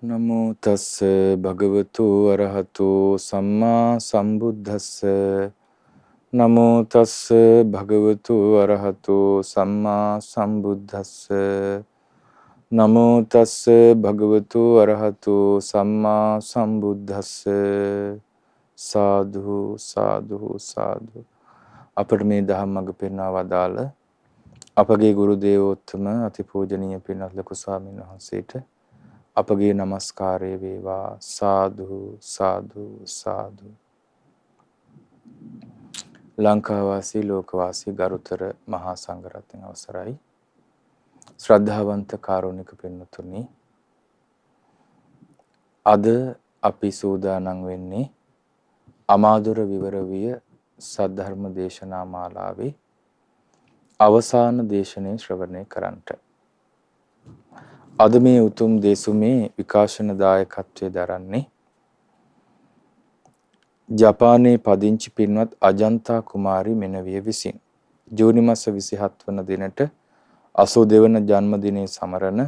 නමෝ තස්ස භගවතු අරහතු සම්මා සම්බුද්දස්ස නමෝ තස්ස භගවතු අරහතු සම්මා සම්බුද්දස්ස නමෝ තස්ස භගවතු අරහතු සම්මා සම්බුද්දස්ස සාදු සාදු සාදු. අපට මේ දහම් මඟ පෙන්වා වදාළ අපගේ ගුරු දේවෝත්තම අතිපූජනීය පින්වත් ලොකු ස්වාමීන් වහන්සේට අපගේ নমස්කාරය වේවා. සාදු සාදු සාදු. ලංකාවාසී ලෝකවාසී ගරුතර මහා සංඝරත්නය අවසරයි. ශ්‍රද්ධාවන්ත කාරුණික පින්වතුනි, අද අපි සූදානම් වෙන්නේ අමාදුර විවරවිය සද්ධර්ම දේශනා මාලාවේ අවසාන දේශනේ ශ්‍රවණය කරන්නට. අද මේ උතුම් දේශුමේ විකාශන දායකත්වයේ දරන්නේ ජපානයේ පදිංචි පින්වත් අජන්තා කුමාරි මෙනවිය විසින් ජූනි මාස 27 වන දිනට 82 වන ජන්මදිනයේ සමරන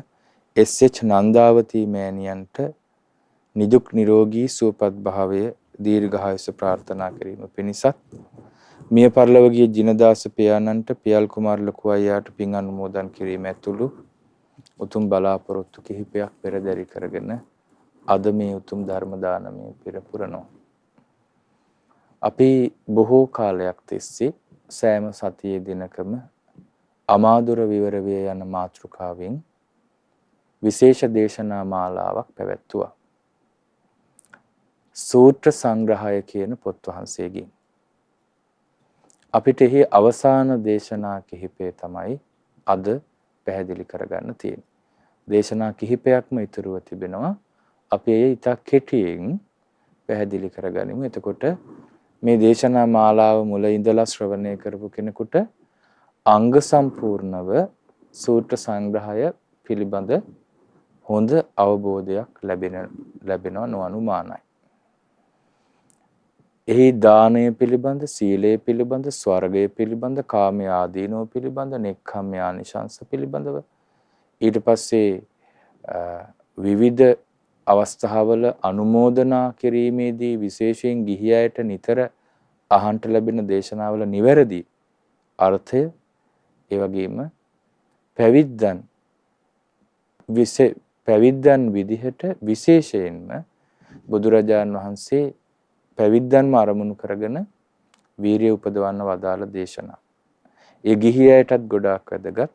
එස්.එච්. නන්දාවතී මෑණියන්ට නිදුක් නිරෝගී සුවපත් භාවය දීර්ඝායුෂ ප්‍රාර්ථනා කිරීම පිණිසත් මිය පරලොව ගිය ජිනදාස පියාණන්ට පියල් කුමාර ලොකු අයියාට පින් අනුමෝදන් කිරීම ඇතුළු උතුම් බලාපොරොත්තු කිහිපයක් පෙරදරි කරගෙන අද මේ උතුම් ධර්ම දානමය පෙර පුරනවා. අපි බොහෝ කාලයක් තිස්සේ සෑම සතියේ දිනකම අමාදුර විවරවිය යන මාතෘකාවෙන් විශේෂ දේශනා මාලාවක් පැවැත්තුවා. සූත්‍ර සංග්‍රහය කියන පොත් වහන්සේගෙන් අපිට එහි අවසාන දේශනා කිහිපය තමයි අද පැහැදිලි කරගන්න තියෙන්නේ. දේශනා කිහිපයක්ම ඉතුරුව තිබෙනවා. අපි ඒ ඉතා කෙටියෙන් පැහැදිලි කරගනිමු. එතකොට මේ දේශනා මාලාව මුල ඉඳලා ශ්‍රවණය කරපු කෙනෙකුට අංග සම්පූර්ණව සූත්‍ර සංග්‍රහය පිළිබඳ හොඳ අවබෝධයක් ලැබෙනවා නොඅනුමානයි. එහි දානය පිළිබඳ, සීලය පිළිබඳ, ස්වර්ගය පිළිබඳ, කාම ආදීනෝ පිළිබඳ, නෙක්ඛම්ම ආනිශංස පිළිබඳව, ඊට පස්සේ විවිධ අවස්ථාවල අනුමෝදනා කිරීමේදී විශේෂයෙන් ගිහි අයට නිතර අහන්ට ලැබෙන දේශනාවල නිවැරදි අර්ථය, ඒ වගේම පැවිද්දන් විදිහට විශේෂයෙන්ම බුදුරජාන් වහන්සේ පැවිද්දන්ම අරමුණු කරගෙන වීරිය උපදවන්න වදාළ දේශනා. ඒ ගිහි අයටත් ගොඩාක් වැදගත්,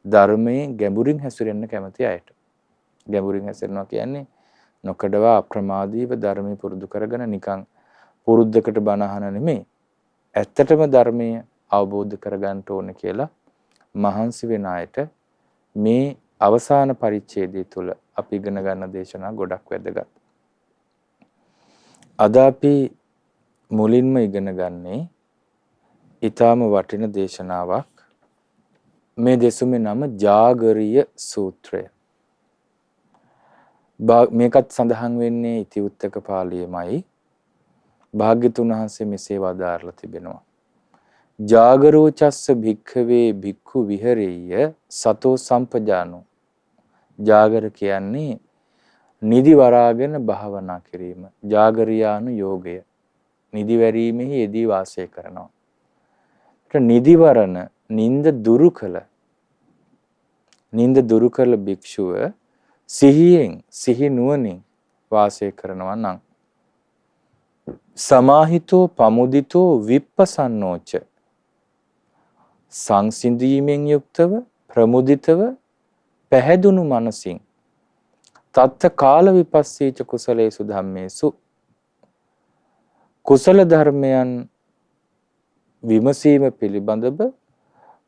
ධර්මයේ ගැඹුරින් හැසිරෙන්න කැමති අයට. ගැඹුරින් හැසිරෙනවා කියන්නේ නොකඩවා අප්‍රමාදීව ධර්මයේ පුරුදු කරගෙන නිකන් පුරුද්දකට බණ අහන නෙමෙයි. ඇත්තටම ධර්මයේ අවබෝධ කරගන්න ඕන කියලා මහන්සි වෙන අයට මේ අවසාන පරිච්ඡේදය තුළ අපි ඉගෙන ගන්න දේශනා ගොඩක් වැදගත්. අද අපි මුලින්ම ඉගෙන ගන්නේ ඊටාම වටින දේශනාවක්. මේ දෙසුමේ නම ජාගරිය සූත්‍රය. මේකත් සඳහන් වෙන්නේ ඉතිඋත්තක පාළියේමයි. භාග්‍යතුන් වහන්සේ මෙසේ වදාරලා තිබෙනවා. ජාගරෝචස්ස භික්ඛවේ භික්ඛු විහෙරෙය්‍ය සතෝ සම්පජානෝ. ජාගර කියන්නේ නිදි වරාගෙන භාවනා කිරීම. ජාගරියානු යෝගය. නිදි වැරීමෙහි යෙදී වාසය කරනවා. නිදිවරණ නින්ද දුරු කළ භික්ෂුව සිහියෙන් සිහි නුවණින් වාසය කරනවා නම් සමාහිතෝ පමුදිතෝ විප්පසන්නෝච, සංසිඳීමෙන් යුක්තව ප්‍රමුදිතව පැහැදුණු මනසින් තත්ත කාල විපස්සීච කුසලේසු ධම්මේසු, කුසල ධර්මයන් විමසීම පිළිබඳව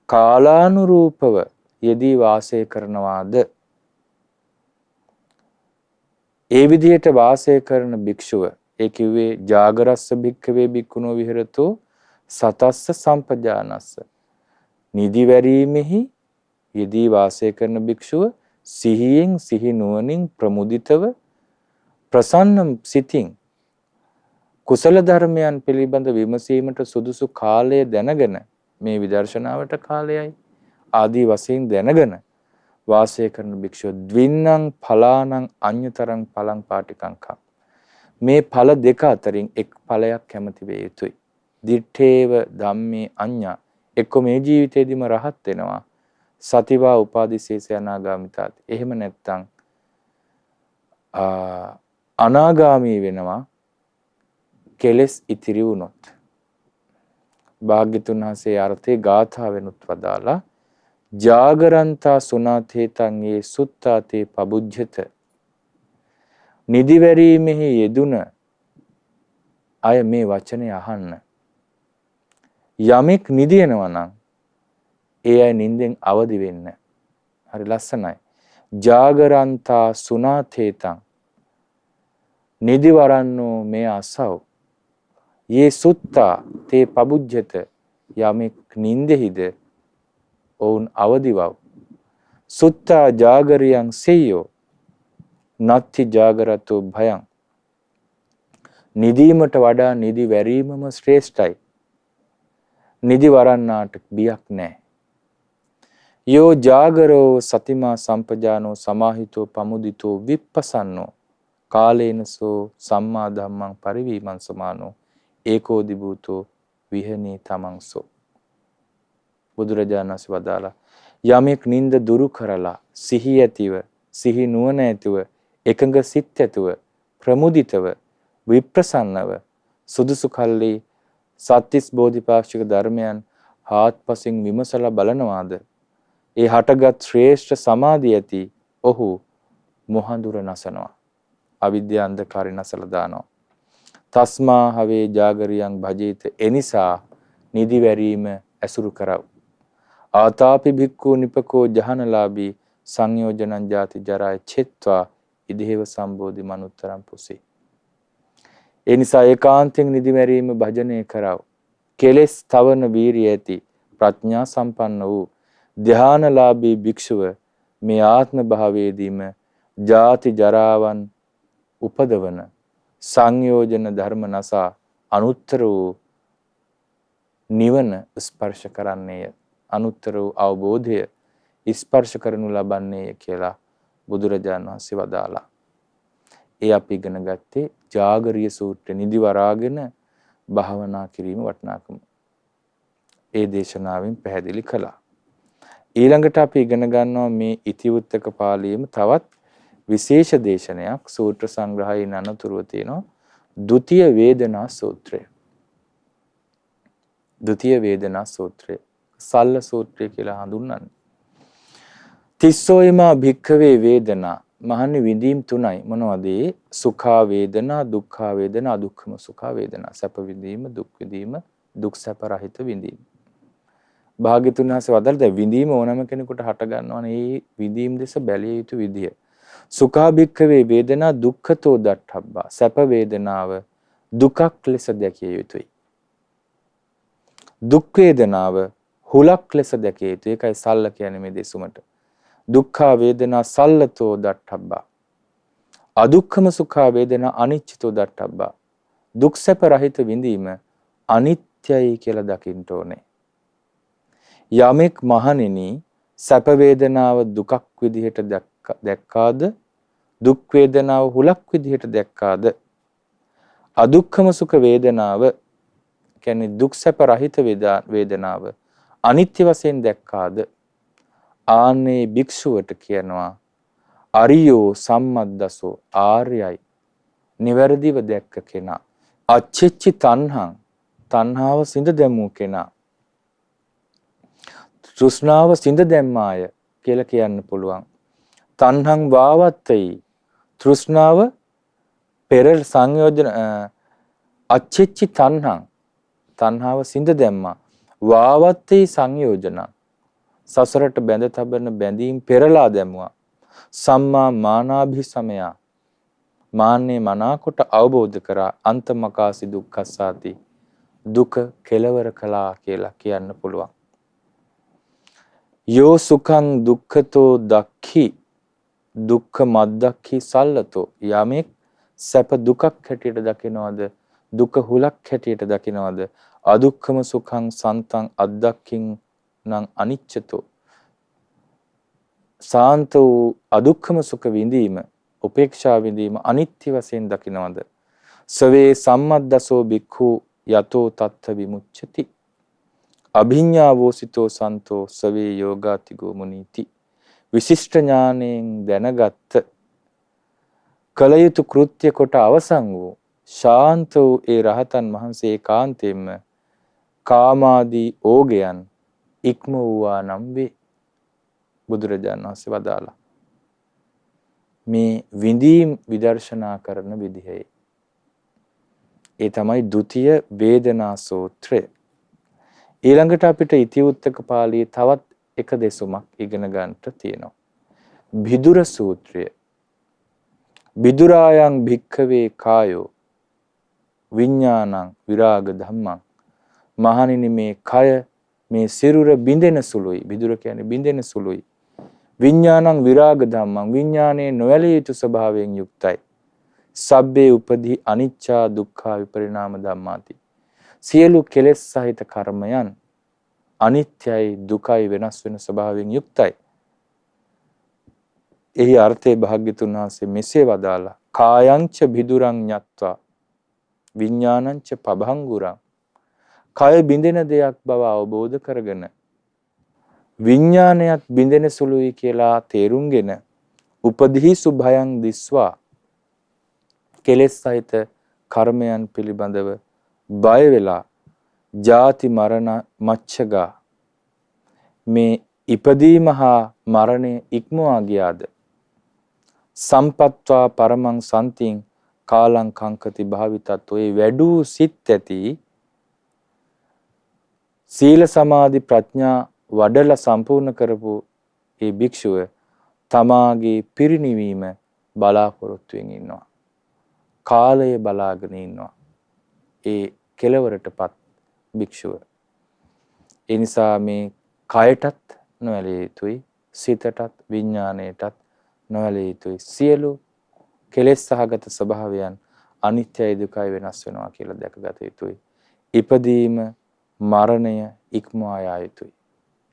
කාලානුරූපව යෙදී වාසය කරනවාද, ඒ විදිහට වාසය කරන භික්ෂුව, ඒ කිව්වේ ජාගරස්ස භික්ඛවේ භික්ඛුනෝ විහෙරතෝ සතස්ස සම්පජානස්ස, නිදි වැරීමෙහි යෙදී වාසය කරන භික්ෂුව සිහියෙන් සිහි නුවණින් ප්‍රමුදිතව ප්‍රසන්න සිතින් කුසල ධර්මයන් පිළිබඳ විමසීමට සුදුසු කාලය දැනගෙන, මේ විදර්ශනාවට කාලයයි ආදී වශයෙන් දැනගෙන වාසය කරන භික්ෂුව ද්වින්නං ඵලානං අඤ්‍යතරං ඵලං පාටිකංකම්. මේ ඵල දෙක අතරින් එක් ඵලයක් කැමති වේ යුතුයි. දිත්තේව ධම්මේ අඤ්ඤා එක්ක මේ ජීවිතේදීම රහත් වෙනවා. සතිවා උපාදිශේෂ අනාගාමිතාති. එහෙම නැත්නම් අනාගාමී වෙනවා කෙලස් ඉතිරි වුණොත්. භාග්‍යතුන් වහන්සේ අර්ථේ ගාථාවෙනුත් වදාලා ජාගරන්තා සුනාතේතං ඒ සුත්තාතේ පබුජ්ජත. නිදිවැරීමෙහි යෙදුන අය මේ වචනේ අහන්න. යමෙක් නිදිනවා නම් ඒ අය නිින්දෙන් අවදි වෙන්න. හරි ලස්සනයි. ජාගරන්තා සුනාතේතං නිදිවරන්නෝ මේ අසව්. යේ සුත්තා තේ පබුජ්ජත යමෙක් නින්දෙහිද ඔවුන් අවදිවව්. සුත්තා ජාගරියං සෙය්‍යෝ නත්ති ජාගරතෝ භයං. නිදීමට වඩා නිදි වැරීමම ශ්‍රේෂ්ඨයි. නිදි වරන්නාට බියක් නැහැ. යෝ ජාගරෝ සතිමා සම්පජානෝ සමාහිතෝ පමුදිතෝ විප්පසන්නෝ කාලේනසෝ සම්මා ධම්මං පරිවීමං සමානෝ ඒකෝදි භූතෝ විහනී තමන්සෝ. බුදුරජාණන් වහන්සේ වදාලා යමෙක් නිନ୍ଦ දුරු කරලා සිහි ඇතිව සිහි නුවණ ඇතිව එකඟ සිත් ඇතිව ප්‍රමුදිතව විප්‍රසන්නව සුදුසු කල්ලි සත්‍තිස් බෝධිපාක්ෂික ධර්මයන් හාත්පසින් විමසලා බලනවාද ඒ හටගත් ශ්‍රේෂ්ඨ සමාධිය ඇති ඔහු මොහඳුර නසනවා. අවිද්‍යා අන්ධකාරය නසලා දානවා. තස්මා හවේ ජාගරියං භජේත. එනිසා නිදි වැරීම ඇසුරු කරව. ආතාපි භික්ඛු නිපකෝ ජහනලාභී සංයෝජනං ජාති ජරාය චෙත්වා ඉදේව සම්බෝධි මනුත්තරං පුසී. එනිසා ඒකාන්තයෙන් නිදි වැරීම භජනය කරව. කෙලෙස් තවන වීරිය ඇති ප්‍රඥා සම්පන්න වූ ධානලාභී භික්ෂුව මේ ආත්ම භාවයේදීම ජාති ජරාවන් උපදවන සංයෝජන ධර්ම නසා අනුත්තර වූ නිවන ස්පර්ශ කරන්නේය. අනුත්තර වූ අවබෝධය ස්පර්ශ කරනු ලබන්නේය කියලා බුදුරජාණන් වහන්සේ වදාලා. ඒ අපි ඉගෙන ගත්තේ ජාගරිය සූත්‍රය. නිදි වරාගෙන භාවනා කිරීම වටිනාකම ඒ දේශනාවෙන් පැහැදිලි කළා. ඊළඟට අපි ඉගෙන ගන්නවා මේ ඉතිවුත්තක පාළියේම තවත් විශේෂ දේශනයක් සූත්‍ර සංග්‍රහයේ අනතුරුව තියෙනවා. ဒုတိ ය වේදනා සූත්‍රය. ဒုတိ ය වේදනා සූත්‍රය සල්ල සූත්‍රය කියලා හඳුන්වන්නේ. තිස්සෝයමා භික්ඛවේ වේදනා. මහන්නේ විඳීම් තුනයි. මොනවද ඒ? සුඛා වේදනා, දුක්ඛා වේදනා, අදුක්ඛම සුඛා වේදනා. සැප විඳීම, දුක් විඳීම, දුක් සැප රහිත විඳීම. භාග්‍යතුන් වහන්සේ වදාළ දැන් විඳීම ඕනම කෙනෙකුට හට ගන්නවනේ. මේ විඳීම් දෙස බැලිය යුතු විදිය. සුඛා භික්ඛවේ වේදනා දුක්ඛතෝ දට්ඨබ්බා. සැප වේදනාව දුකක් ලෙස දැකිය යුතුයි. දුක් වේදනාව හුලක් ලෙස දැකිය යුතුයි. ඒකයි සල්ල කියන්නේ මේ දෙසුමට. දුක්ඛා වේදනා සල්ලතෝ දට්ඨබ්බා. අදුක්ඛම සුඛා වේදනා අනිච්චතෝ දට්ඨබ්බා. දුක් සැප රහිත විඳීම අනිත්‍යයි කියලා දකින්න ඕනේ. යමෙක් මහණෙනි සැප වේදනාව දුකක් විදිහට දැක්කාද, දුක් වේදනාව හුලක් විදිහට දැක්කාද, අදුක්ඛම සුඛ වේදනාව කියන්නේ දුක් සැප රහිත වේදනාව අනිත්‍ය වශයෙන් දැක්කාද, ආන්නේ භික්ෂුවට කියනවා අරියෝ සම්මද්දසෝ ආර්යයි නිවැරදිව දැක්ක කෙනා. අච්චෙච්චි තණ්හං තණ්හාව සිඳ දැමූ කෙනා. තෘෂ්ණාව සිඳ දැම්මාය කියලා කියන්න පුළුවන්. තණ්හං වාවත්තයි තෘෂ්ණාව පෙරල් සංයෝජන අච්චෙච්චි තණ්හං තණ්හාව සිඳ දැම්මා. වාවත්තයි සංයෝජන සසරට බැඳ තබන බැඳීම් පෙරලා දැමුවා. සම්මා මානාභි සමයා මාන්නේ මනාකොට අවබෝධ කරා. අන්තමකාසි දුක්ඛසාති දුක කෙලවර කළා කියලා කියන්න පුළුවන්. යෝ සුඛං දුක්ඛතෝ දක්ඛි දුක්ඛ මද්දක්ඛි සල්ලතෝ. යමෙක් සැප දුකක් හැටියට දකිනවද, දුක හුලක් හැටියට දකිනවද, අදුක්ඛම සුඛං සන්තං අද්දක්ඛින් නං අනිච්චතෝ. සාන්ත වූ අදුක්ඛම සුඛ විඳීම, උපේක්ෂා විඳීම අනිත්‍ය වශයෙන් දකිනවද? සවේ සම්මද්දසෝ බික්ඛු යතෝ තත්ථ විමුච්ඡති. අභිඤ්ඤාවෝසිතෝ සන්තෝ සවේ යෝගාතිගෝ මුනීති. විශිෂ්ට ඥාණයෙන් දැනගත් කල යුතු කෘත්‍ය කොට අවසන් වූ ශාන්ත වූ ඒ රහතන් වහන්සේ කාන්තෙන්ම කාමාදී ඕගයන් ඉක්ම වූවා නම් වේ. බුදුරජාණන් වහන්සේ වදාලා මේ විඳීම් විදර්ශනා කරන විදිහයි. ඒ තමයි ဒုတိ ය වේදනා සූත්‍රය. ඊළඟට අපිට ඉතිඋත්තක පාළියේ තවත් එක දෙසුමක් ඉගෙන ගන්නට තියෙනවා. විදුර සූත්‍රය. විදුරායන් භික්ඛවේ කායෝ විඥානං විරාග ධම්මං. මහණෙනි මේ කය මේ සිරුර බිඳෙන සුළුයි. විදුර කියන්නේ බිඳෙන සුළුයි. විඥානං විරාග ධම්මං. විඥානයේ නොයැලිය යුතු ස්වභාවයෙන් යුක්තයි. සබ්බේ උපදී අනිච්චා දුක්ඛා විපරිණාම ධම්මාති. සියලු කෙලෙස් සහිත කර්මයන් අනිත්‍යයි දුකයි වෙනස් වෙන ස්වභාවයෙන් යුක්තයි. එහි අර්ථයේ භාග්‍යතුන් වහන්සේ මෙසේ වදාලා කායංච බිදුරං ඤත්වා විඥානංච පභංගුරං. කය බිඳෙන දෙයක් බව අවබෝධ කරගෙන විඥානයත් බිඳෙන සුළුයි කියලා තේරුම්ගෙන උපදීසු භයං දිස්වා කෙලෙස් සහිත කර්මයන් පිළිබඳව බය වෙලා ජාති මරණ මච්චගා මේ ඉපදීම හා මරණය ඉක්මවා ගියාද සම්පත්වා පරමං සන්තිං කාලං කංකති භාවිතත්. ඔය වැඩූ සිත් ඇති සීල සමාධි ප්‍රඥා වඩලා සම්පූර්ණ කරපු ඒ භික්ෂුව තමාගේ පිරිණිවීම බලාපොරොත්තුෙන් ඉන්නවා. කාලය බලාගෙන ඉන්නවා. ඒ කෙලවරටපත් භික්ෂුව. ඒ නිසා මේ කයටත් නොඇලිය යුතුයි, සිතටත් විඥාණයටත් නොඇලිය යුතුයි. සියලු කෙලෙස් සහගත ස්වභාවයන් අනිත්‍යයි දුකයි වෙනස් වෙනවා කියලා දැකගත යුතුයි. ඉපදීම මරණය ඉක්මවා යා යුතුයි.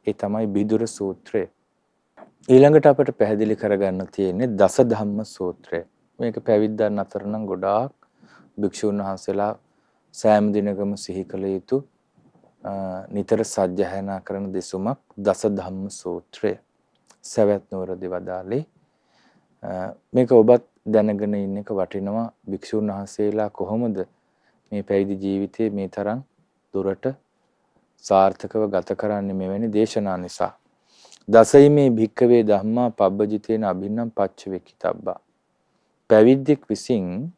ඒ තමයි විදුර සූත්‍රය. ඊළඟට අපට පැහැදිලි කරගන්න තියෙන්නේ දස ධම්ම සූත්‍රය. මේක පැවිද්දන් අතර නම් ගොඩාක් භික්ෂුන් වහන්සේලා සෑම දිනකම සිහි කළ යුතු නිතර සජ්ජායනා කරන දෙසුමක් දස ධම්ම සූත්‍රය. සවැත් නුවර දෙවදාලේ මේක ඔබත් දැනගෙන ඉන්න එක වටිනවා. භික්ෂුන් වහන්සේලා කොහොමද මේ පැවිදි ජීවිතයේ මේ තරම් දුරට සාර්ථකව ගත කරන්නේ මෙවැනි දේශනා නිසා. දසයිමේ භික්කවේ ධම්මා පබ්බජිතේන අභින්නම් පච්චවෙක්කිතබ්බා. පැවිද්දෙක් විසින්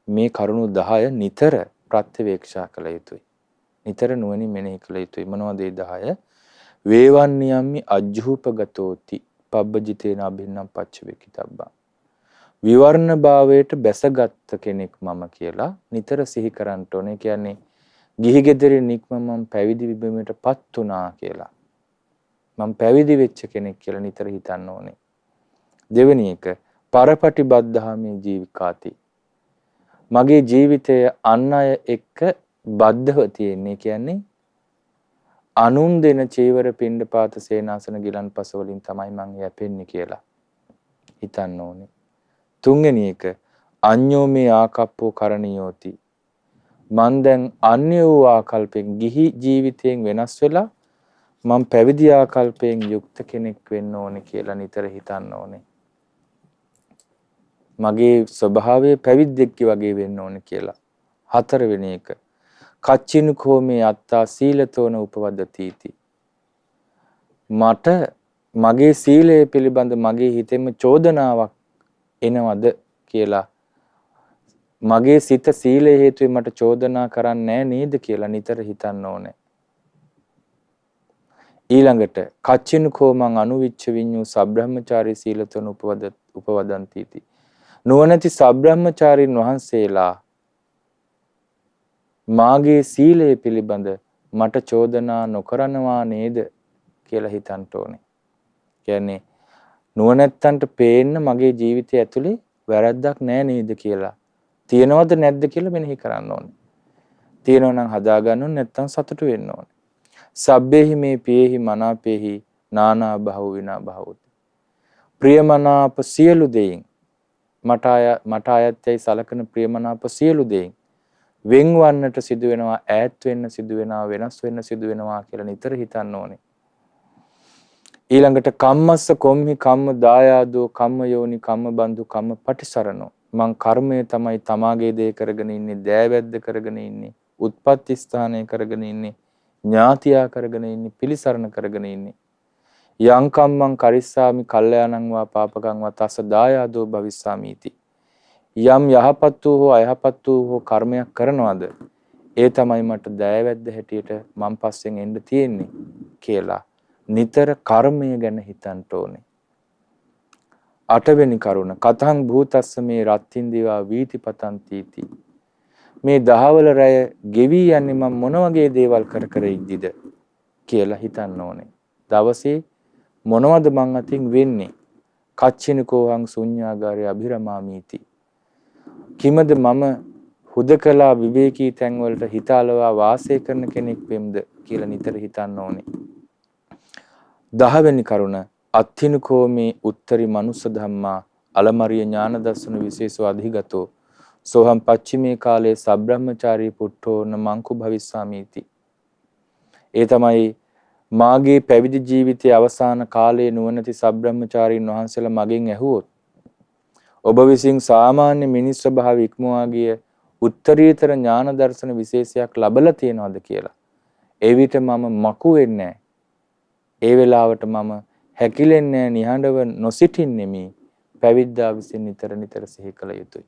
මේ කරුණු 10 නිතර ප්‍රත්‍යවේක්ෂා කළ යුතුයි. නිතර නුවණින් මෙනෙහි කළ යුතුයි. මොනවද ඒ 10? වේවන්නියම්මි අජ්ජූපගතෝති පබ්බජිතේන අභින්නම් පච්චවෙක්කිතබ්බා. විවර්ණ භාවයට බැසගත් කෙනෙක් මම කියලා නිතර සිහි කරන්න ඕනේ. කියන්නේ ගිහි ගෙදරින් නික්ම මම පැවිදි විබමටපත් උනා කියලා. මම පැවිදි වෙච්ච කෙනෙක් කියලා නිතර හිතන්න ඕනේ. දෙවෙනි එක පරපටිබද්ධාමේ ජීවිකාති. මගේ ජීවිතය අන් අය එක්ක බද්ධව තියෙන්නේ. කියන්නේ අනුන් දෙන චීවර පිණ්ඩපාත සේනාසන ගිලන්පස වලින් තමයි මම යැපෙන්නේ කියලා හිතන්න ඕනේ. තුන්වෙනි එක අඤ්ඤෝ මේ ආකප්පෝ කරණියෝති. මන් දැන් අන්‍ය වූ ආකල්පෙන් ගිහි ජීවිතයෙන් වෙනස් වෙලා මම පැවිදි ආකල්පයෙන් යුක්ත කෙනෙක් වෙන්න ඕනේ කියලා නිතර හිතන්න ඕනේ. මගේ ස්වභාවය පැවිද්දෙක් වගේ වෙන්න ඕනේ කියලා. හතරවෙනි එක කච්චිනුකෝ මේ අත්තා සීලතෝන උපවදතිති. මට මගේ සීලය පිළිබඳ මගේ හිතෙම චෝදනාවක් එනවද කියලා, මගේ සිත සීලය හේතුවෙන් මට චෝදනා කරන්නේ නේද කියලා නිතර හිතන්න ඕනේ. ඊළඟට කච්චිනුකෝ මං අනුවිච්ච විඤ්ඤු සබ්‍රහ්මචාරී සීලතෝන උපවදන්තිති. නුවණැති සබ්‍රහ්මචාරීන් වහන්සේලා මාගේ සීලය පිළිබඳ මට චෝදනා නොකරනවා නේද කියලා හිතන්න ඕනේ. කියන්නේ නුවණැත්තන්ට පේන්න මගේ ජීවිතය ඇතුලේ වැරද්දක් නැහැ නේද කියලා. තියෙනවද නැද්ද කියලා මෙනෙහි කරන්න ඕනේ. තියෙනවා නම් හදා ගන්න ඕනේ, නැත්නම් සතුටු වෙන්න ඕනේ. සබ්බේහි මේ පියේහි මනාපේහි නානා භව විනා භවෝති. ප්‍රියමනාප සියලු දෙයින් මට අයත්යි සලකන ප්‍රියමනාප සියලු දෙයින් වෙන්වන්නට සිදු වෙනවා, ඈත් වෙන්න සිදු වෙනවා, වෙනස් වෙන්න සිදු වෙනවා කියලා නිතර හිතන්න ඕනේ. ඊළඟට කම්මස්ස කොම්හි කම්ම දායාදෝ කම්ම යෝනි කම්ම බන්දු කම්ම පටිසරණෝ. මං කර්මය තමයි තමාගේ දේ කරගෙන ඉන්නේ, දෑවැද්ද කරගෙන ඉන්නේ, උත්පත්ති ස්ථානය කරගෙන ඉන්නේ, ඥාතියා කරගෙන ඉන්නේ, පිළිසරණ කරගෙන ඉන්නේ. යං කම්මං කරිස්සාමි කල්යාණං වා පාපකං වා තස්ස දායාදෝ භවිස්සාමීති. යම් යහපත් වූ හෝ අයහපත් වූ හෝ කර්මයක් කරනවද ඒ තමයි මට දෑවැද්ද හැටියට මං පස්සෙන් එන්න තියෙන්නේ කියලා නිතර කර්මය ගැන හිතන්න ඕනේ. 8 වෙනි කරුණ කතං භූතස්ස මේ රත්ත්‍ින් දිවා වීතිපතන්තිති. මේ දහවල රැය ගෙවි යන්නේ මම මොන වගේ දේවල් කර කර ඉද්දිද කියලා හිතන්න ඕනේ. දවසේ මොනවද මං අතින් වෙන්නේ? කච්චිනකෝහං ශුඤ්ඤාගාරේ අභිරමාමීති. කිමද මම හුදකලා විවේකී තැන් වලට හිතාලවා වාසය කරන කෙනෙක් වෙම්ද කියලා නිතර හිතන්න ඕනේ. 10 වෙනි කරුණ අත්ථිනකෝ මේ උත්තරී මනුස්ස ධම්මා අලමරිය ඥාන දර්ශන විශේෂව අධිගතෝ සෝහම් පච්චිමේ කාලේ සබ්‍රහ්මචාරී පුට්ඨෝ නමංකු භවිස්සාමීති. ඒ තමයි මාගේ පැවිදි ජීවිතයේ අවසාන කාලයේ නුවණැති සබ්‍රහ්මචාරීන් වහන්සේලා මගෙන් ඇහුවොත් ඔබ විසින් සාමාන්‍ය මිනිස් ස්වභාව ඉක්මවා ගිය උත්තරීතර ඥාන දර්ශන විශේෂයක් ලැබලා තියනවද කියලා. ඒ විට මම මකු වෙන්නේ නැහැ. ඒ වෙලාවට මම හැකිලෙන්නේ නිහඬව නොසිටින්නෙමි. පැවිද්දා විසින් නිතර නිතර සිහි කළ යුතුයි.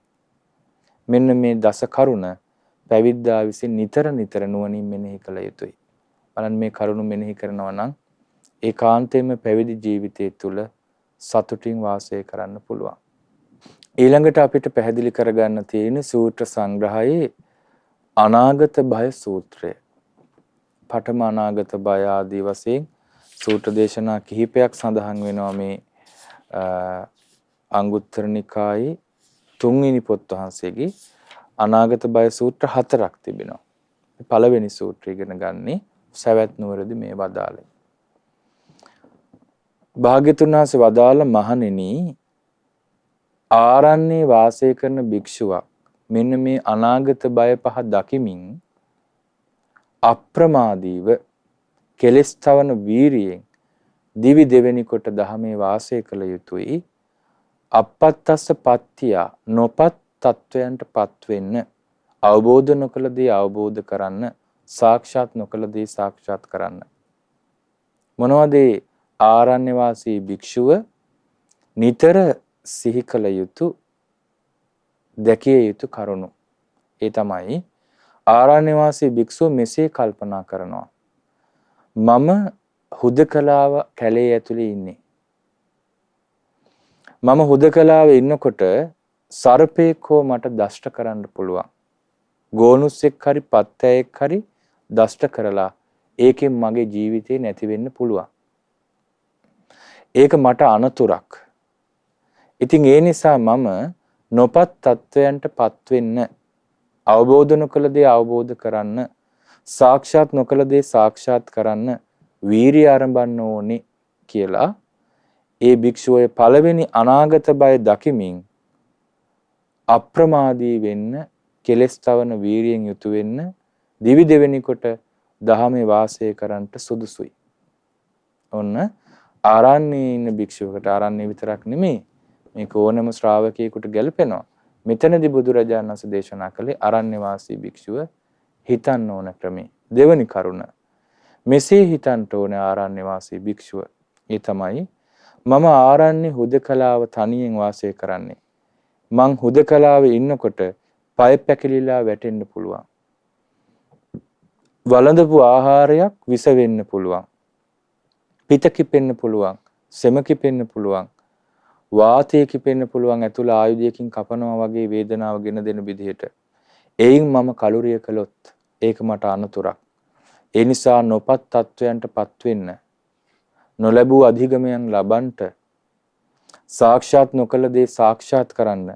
මෙන්න මේ දස කරුණ පැවිද්දා විසින් නිතර නිතර නුවණින් මෙනෙහි කළ යුතුයි. බලන්න මේ කරුණ මෙනෙහි කරනවා නම් ඒකාන්තයෙන්ම පැවිදි ජීවිතය තුළ සතුටින් වාසය කරන්න පුළුවන්. ඊළඟට අපිට පැහැදිලි කරගන්න තියෙන සූත්‍ර සංග්‍රහයේ අනාගත බය සූත්‍රය. පඨම අනාගත බය ආදී වශයෙන් සූත්‍ර දේශනා කිහිපයක් සඳහන් වෙනවා මේ අංගුත්තර නිකායේ 3 වෙනි පොත් වහන්සේගේ අනාගත බය සූත්‍ර 4ක් තිබෙනවා. පළවෙනි සූත්‍රය ඉගෙන ගන්නේ සවැත් නුවරදී මේ වදාළේ. භාග්‍යතුන් වහන්සේ වදාළ මහණෙනි ආරණ්‍යයේ වාසය කරන භික්ෂුවක් මෙන්න මේ අනාගත බය පහ දකිමින් අප්‍රමාදීව කෙලස් තවන වීරියෙන් දිවි දෙවෙනි කොට දහමේ වාසය කළ යුතුයි. අපත්තස්ස පත්තිය නොපත් තත්වයන්ටපත් වෙන්න, අවබෝධ නොකළ දේ අවබෝධ කරන්න, සාක්ෂාත් නොකළ දේ සාක්ෂාත් කරන්න. මොනවද ආරණ්‍ය වාසී භික්ෂුව නිතර සිහි කළ යුතු දැකිය යුතු කරුණු? ඒ තමයි ආරණ්‍ය වාසී භික්ෂුව මෙසේ කල්පනා කරනවා. මම හුදකලාව කැලේ ඇතුලේ ඉන්නේ. මම හුදකලාවේ ඉන්නකොට සර්පෙක් හෝ මට දෂ්ට කරන්න පුළුවන්. ගෝනුස්සෙක් හරි පත්තෑයෙක් හරි දෂ්ට කරලා ඒකෙන් මගේ ජීවිතේ නැති වෙන්න පුළුවන්. ඒක මට අනතුරක්. ඉතින් ඒ නිසා මම නොපත් තත්වයන්ටපත් වෙන්න, අවබෝධ නොකළ දේ අවබෝධ කරන්න, සාක්ෂාත් නොකළ දේ සාක්ෂාත් කරන්න වීරිය ආරම්භන්න ඕනේ කියලා ඒ භික්ෂුවය පළවෙනි අනාගත බය දකිමින් අප්‍රමාදී වෙන්න, කෙලස් තවන වීරියෙන් යුතු වෙන්න, දිවි දෙවෙනි කොට දහමේ වාසය කරන්නට සුදුසුයි. ඔන්න ආරණ්‍යයේ ඉන්න භික්ෂුවකට ආරණ්‍ය විතරක් නෙමෙයි මේක ඕනම ශ්‍රාවකයෙකුට ගැලපෙනවා. මෙතනදී බුදුරජාණන් වහන්සේ දේශනා කළේ ආරණ්‍ය වාසී භික්ෂුව හිතන්න ඕන ක්‍රමේ. දෙවනි කරුණ මෙසේ හිතන්න ඕන ආරණ්‍ය වාසී භික්ෂුව. ඒ තමයි මම ආරණ්‍ය හුදකලාව තනියෙන් වාසය කරන්නේ. මං හුදකලාවේ ඉන්නකොට පය පැකිලිලා වැටෙන්න පුළුවන්. වළඳපු ආහාරයක් විස වෙන්න පුළුවන්. පිත කිපෙන්න පුළුවන්. සෙම කිපෙන්න පුළුවන්. වාතය කිපෙන්න පුළුවන්. ඇතුළ ආයුධයකින් කපනවා වගේ වේදනාව ගෙන දෙන විදිහට. එයින් මම කලුරිය කළොත් ඒක මට අනතුරක්. ඒ නිසා නොපත් තත්වයන්ටපත් වෙන්න, නොලැබූ අධිගමයන් ලබන්ට, සාක්ෂාත් නොකළ දේ සාක්ෂාත් කරන්න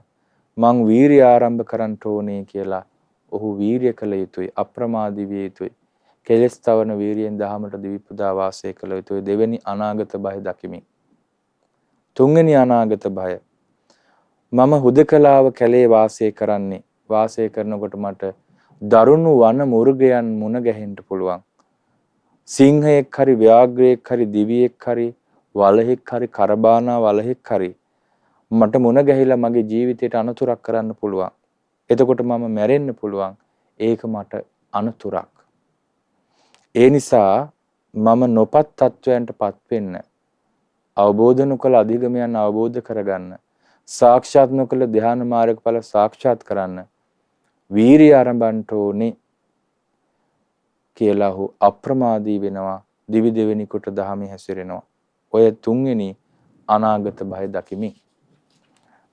මං වීරිය ආරම්භ කරන්න ඕනේ කියලා ඔහු වීරිය කළ යුතුයි. අප්‍රමාදී විය යුතුයි. කෙලස් තවන වීරියෙන් දහමට දිවි පුදා වාසය කළ යුතුයි. දෙවෙනි අනාගත බය දකිමින්. තුන්වෙනි අනාගත භය. මම හුදකලාව කැලේ වාසය කරනකොට මට දරුණු වන මුර්ගයන් මුණ ගැහෙන්න පුළුවන්. සිංහයෙක් හරි ව්‍යාග්‍රයෙක් හරි දිවියෙක් හරි වලහෙක් හරි කරබානා වලහෙක් හරි මට මුණ ගැහිලා මගේ ජීවිතයට අනතුරක් කරන්න පුළුවන්. එතකොට මම මැරෙන්න පුළුවන්. ඒක මට අනතුරක්. ඒ නිසා මම නොපත් තත්වයන්ටපත් වෙන්න, අවබෝධ නොකළ අධිගමයන් අවබෝධ කරගන්න, සාක්ෂාත් නොකළ ධ්‍යාන මාර්ගඵල සාක්ෂාත් කරන්න වීරිය ආරම්භන්න ඕනේ කියලා ඔහු අප්‍රමාදී වෙනවා. දිවි දෙවෙනි කොට දහමේ හැසිරෙනවා. ඔය තුන්වෙනි අනාගත භය දකිමින්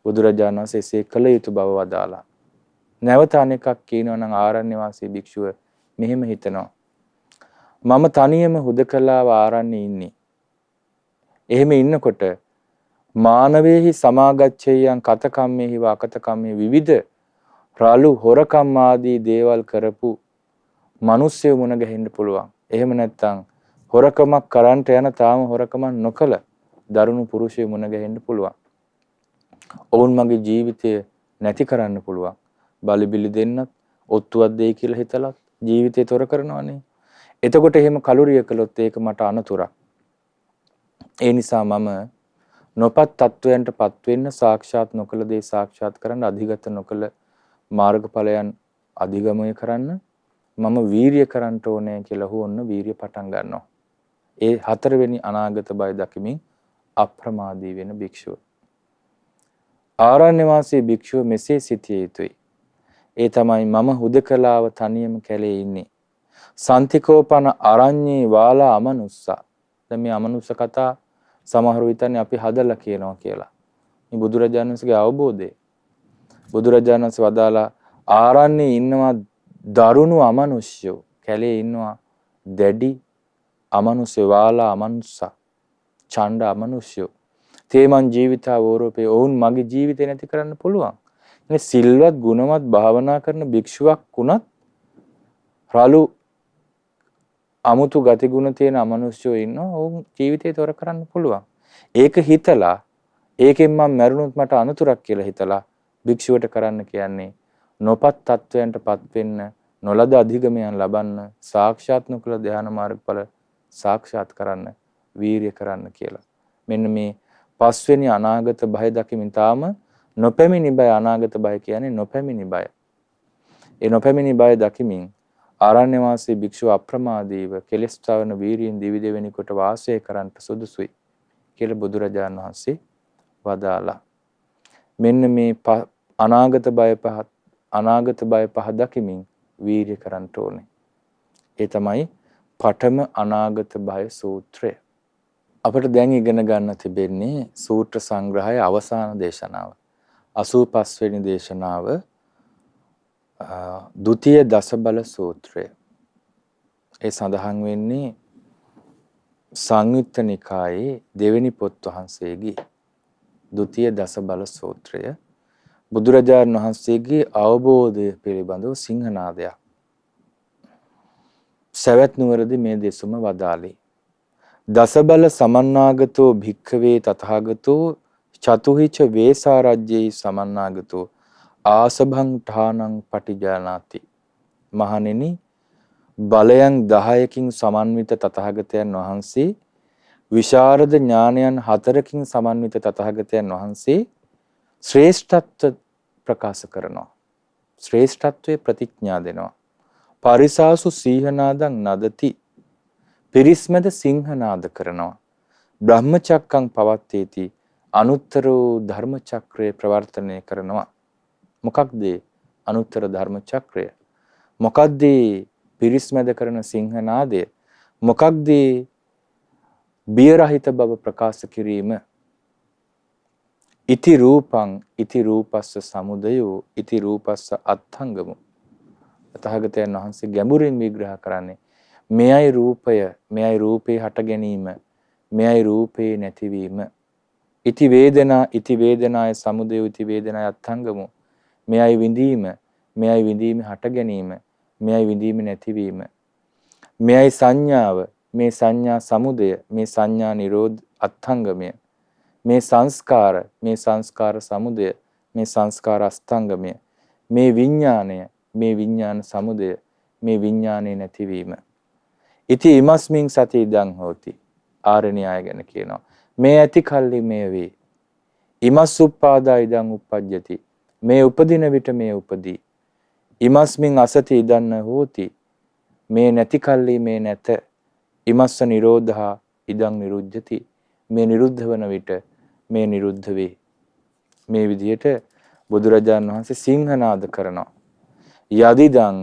බුදුරජාණන් වහන්සේ එසේ කළ යුතු බව වදාලා. නැවත අනෙකක් කියනවා නම් ආරණ්‍ය වාසී භික්ෂුව මෙහෙම හිතනවා. මම තනියම හුදකලාව ආරණ්‍යේ ඉන්නේ. එහෙම ඉන්නකොට මානවේහි සමාගච්ඡේයං කතකම්මේහි වාකතකම්මේ විවිධ රාලු හොරකම් ආදී දේවල් කරපු මිනිස්සු මුණ ගැහෙන්න පුළුවන්. එහෙම නැත්නම් හොරකමක් කරන්ට යන තාම හොරකමක් නොකළ දරුණු පුරුෂයෙකු මුණ ගැහෙන්න පුළුවන්. ඔවුන් මගේ ජීවිතය නැති කරන්න පුළුවන්. බලබිලි දෙන්නත්, ඔත්තුවක් දෙයි කියලා හිතලත් ජීවිතේ තොර කරනවානේ. එතකොට එහෙම කලුරිය කළොත් ඒක මට අනතුරක්. ඒ නිසා මම නොපත් තත්වයන්ටපත් වෙන්න, සාක්ෂාත් නොකළ දේ සාක්ෂාත් කරන්න, අධිගත නොකළ මාර්ගඵලයන් අධිගමනය කරන්න මම වීරිය කරන්න ඕනේ කියලා ඔන්න වීරිය පටන් ගන්නවා. ඒ හතරවෙනි අනාගත බය දකිමින් අප්‍රමාදී වෙන භික්ෂුව. ආරණ්‍ය වාසී භික්ෂුව මෙසේ සිටිය යුතුයි. ඒ තමයි මම හුදකලාව තනියම කැලේ ඉන්නේ. සන්තිකෝපන අරඤ්ඤේ වාලා අමනුස්සා. දැන් මේ අමනුස්ස කතා සමහර විටන්නේ අපි හදලා කියනවා කියලා. මේ බුදුරජාණන් වහන්සේගේ අවබෝධය. බුදුරජාණන් වහන්සේ වදාලා ආරණ්‍යේ ඉන්නවා දරුණු අමනුෂ්‍යෝ, කැලේ ඉන්නවා දැඩි අමනුෂ්‍ය වාලා අමනුස්සා, ඡණ්ඩ අමනුෂ්‍යෝ. තේමන් ජීවිතා වෝරෝපේ ඔවුන් මගේ ජීවිතේ නැති කරන්න පුළුවන්. මේ සිල්වත් ගුණවත් භාවනා කරන භික්ෂුවක් වුණත් රාලු අමුතු ගතිගුණ තියෙන අමනුෂ්‍යෝ ඉන්නවා. ඔවුන් ජීවිතේ තොර කරන්න පුළුවන්. ඒක හිතලා ඒකෙන් මම මැරුණොත් මට අනතුරක් කියලා හිතලා භික්ෂුවට කරන්න කියන්නේ නොපත් තත්වයන්ටපත් වෙන්න, නොලද අධිගමයන් ලබන්න, සාක්ෂාත් නොකළ ධ්‍යාන මාර්ගඵල සාක්ෂාත් කරන්න වීරිය කරන්න කියලා. මෙන්න මේ පස්වෙනි අනාගත බය දකිමින් තාම නොපැමිණි බය. අනාගත බය කියන්නේ නොපැමිණි බය. ඒ නොපැමිණි බය දකිමින් ආරණ්‍ය වාසී භික්ෂුව අප්‍රමාදීව කෙලෙස් තවන වීරියෙන් දිවි දෙවෙනි කොට වාසය කරන්නට සුදුසුයි කියලා බුදුරජාණන් වහන්සේ වදාලා. මෙන්න මේ අනාගත බය පහ දකිමින් වීරිය කරන්න ඕනේ. ඒ තමයි පඨම අනාගත බය සූත්‍රය. අපිට දැන් ඉගෙන ගන්න තිබෙන්නේ සූත්‍ර සංග්‍රහයේ අවසාන දේශනාව. 85 වෙනි දේශනාව ဒုတိ ය දසබල සූත්‍රය. ඒ සඳහන් වෙන්නේ සංයුත්ත නිකායේ දෙවෙනි පොත් වහන්සේගේ ဒုတိ ය දසබල සූත්‍රය. බුදුරජාණන් වහන්සේගේ අවබෝධය පිළිබඳව සිංහනාදයක්. සවැත් නුවරදී මේ දෙසුම වදාළේ. දසබල සමන්නාගතෝ භික්ඛවේ තථාගතෝ චතුහිච වේසාරජ්ජේ සමන්නාගතෝ ආසභං ඨානං පටිජානාති. මහණෙනි, බලයන් 10කින් සමන්විත තථාගතයන් වහන්සේ, විශාරද ඥානයන් 4කින් සමන්විත තථාගතයන් වහන්සේ ශ්‍රේෂ්ඨත්ව ප්‍රකාශ කරනවා. ශ්‍රේෂ්ඨත්වයේ ප්‍රතිඥා දෙනවා. පරිසාසු සීහනාදං නදති. පිරිස්මෙද සිංහනාද කරනවා. බ්‍රහ්මචක්කං පවත්තේති. අනුත්තර ධර්ම චක්‍රය ප්‍රවර්තනය කරනවා. මොකක්ද අනුත්තර ධර්ම චක්‍රය? මොකක්ද පිරිස්මෙද කරන සිංහනාදය? මොකක්ද බිය රහිත බව ප්‍රකාශ කිරීම? ඉති රූපං ඉති රූපස්ස සමුදයෝ ඉති රූපස්ස අත්ථංගමු. තථාගතයන් වහන්සේ ගැඹුරින් විග්‍රහ කරන්නේ මෙයයි රූපය, මෙයයි රූපේ හට ගැනීම, මෙයයි රූපේ නැතිවීම. ඉති වේදනා ඉති වේදනාය සමුදයෝ ඉති වේදනාය අත්ථංගමු. මෙයයි විඳීම, මෙයයි විඳීම හට ගැනීම, මෙයයි විඳීම නැතිවීම. මෙයයි සංඥාව, මේ සංඥා සමුදය, මේ සංඥා නිරෝධ අත්ථංගමය. මේ සංස්කාර සමුදය, මේ සංස්කාර අස්තංගමය, මේ විඥාන සමුදය, මේ විඥානයේ නැතිවීම. ඉති ඉමස්මින් සති ඉදං හෝති. ආර්ය න්‍යාය ගැන කියනවා. මේ ඇති කල්ලි මේ වේ. ඉමස් උප්පාදා ඉදං උප්පජ්ජති. මේ උපදින විට මේ උපදී. ඉමස්මින් අසති ඉදන්න හෝති. මේ නැති කල්ලි මේ නැත. ඉමස්ස නිරෝධා ඉදං නිරුද්ධති. මේ නිරුද්ධ වන විට මේ නිරුද්ධ වේ. මේ විදිහට බුදුරජාණන් වහන්සේ සිංහනාද කරනවා. යදිදං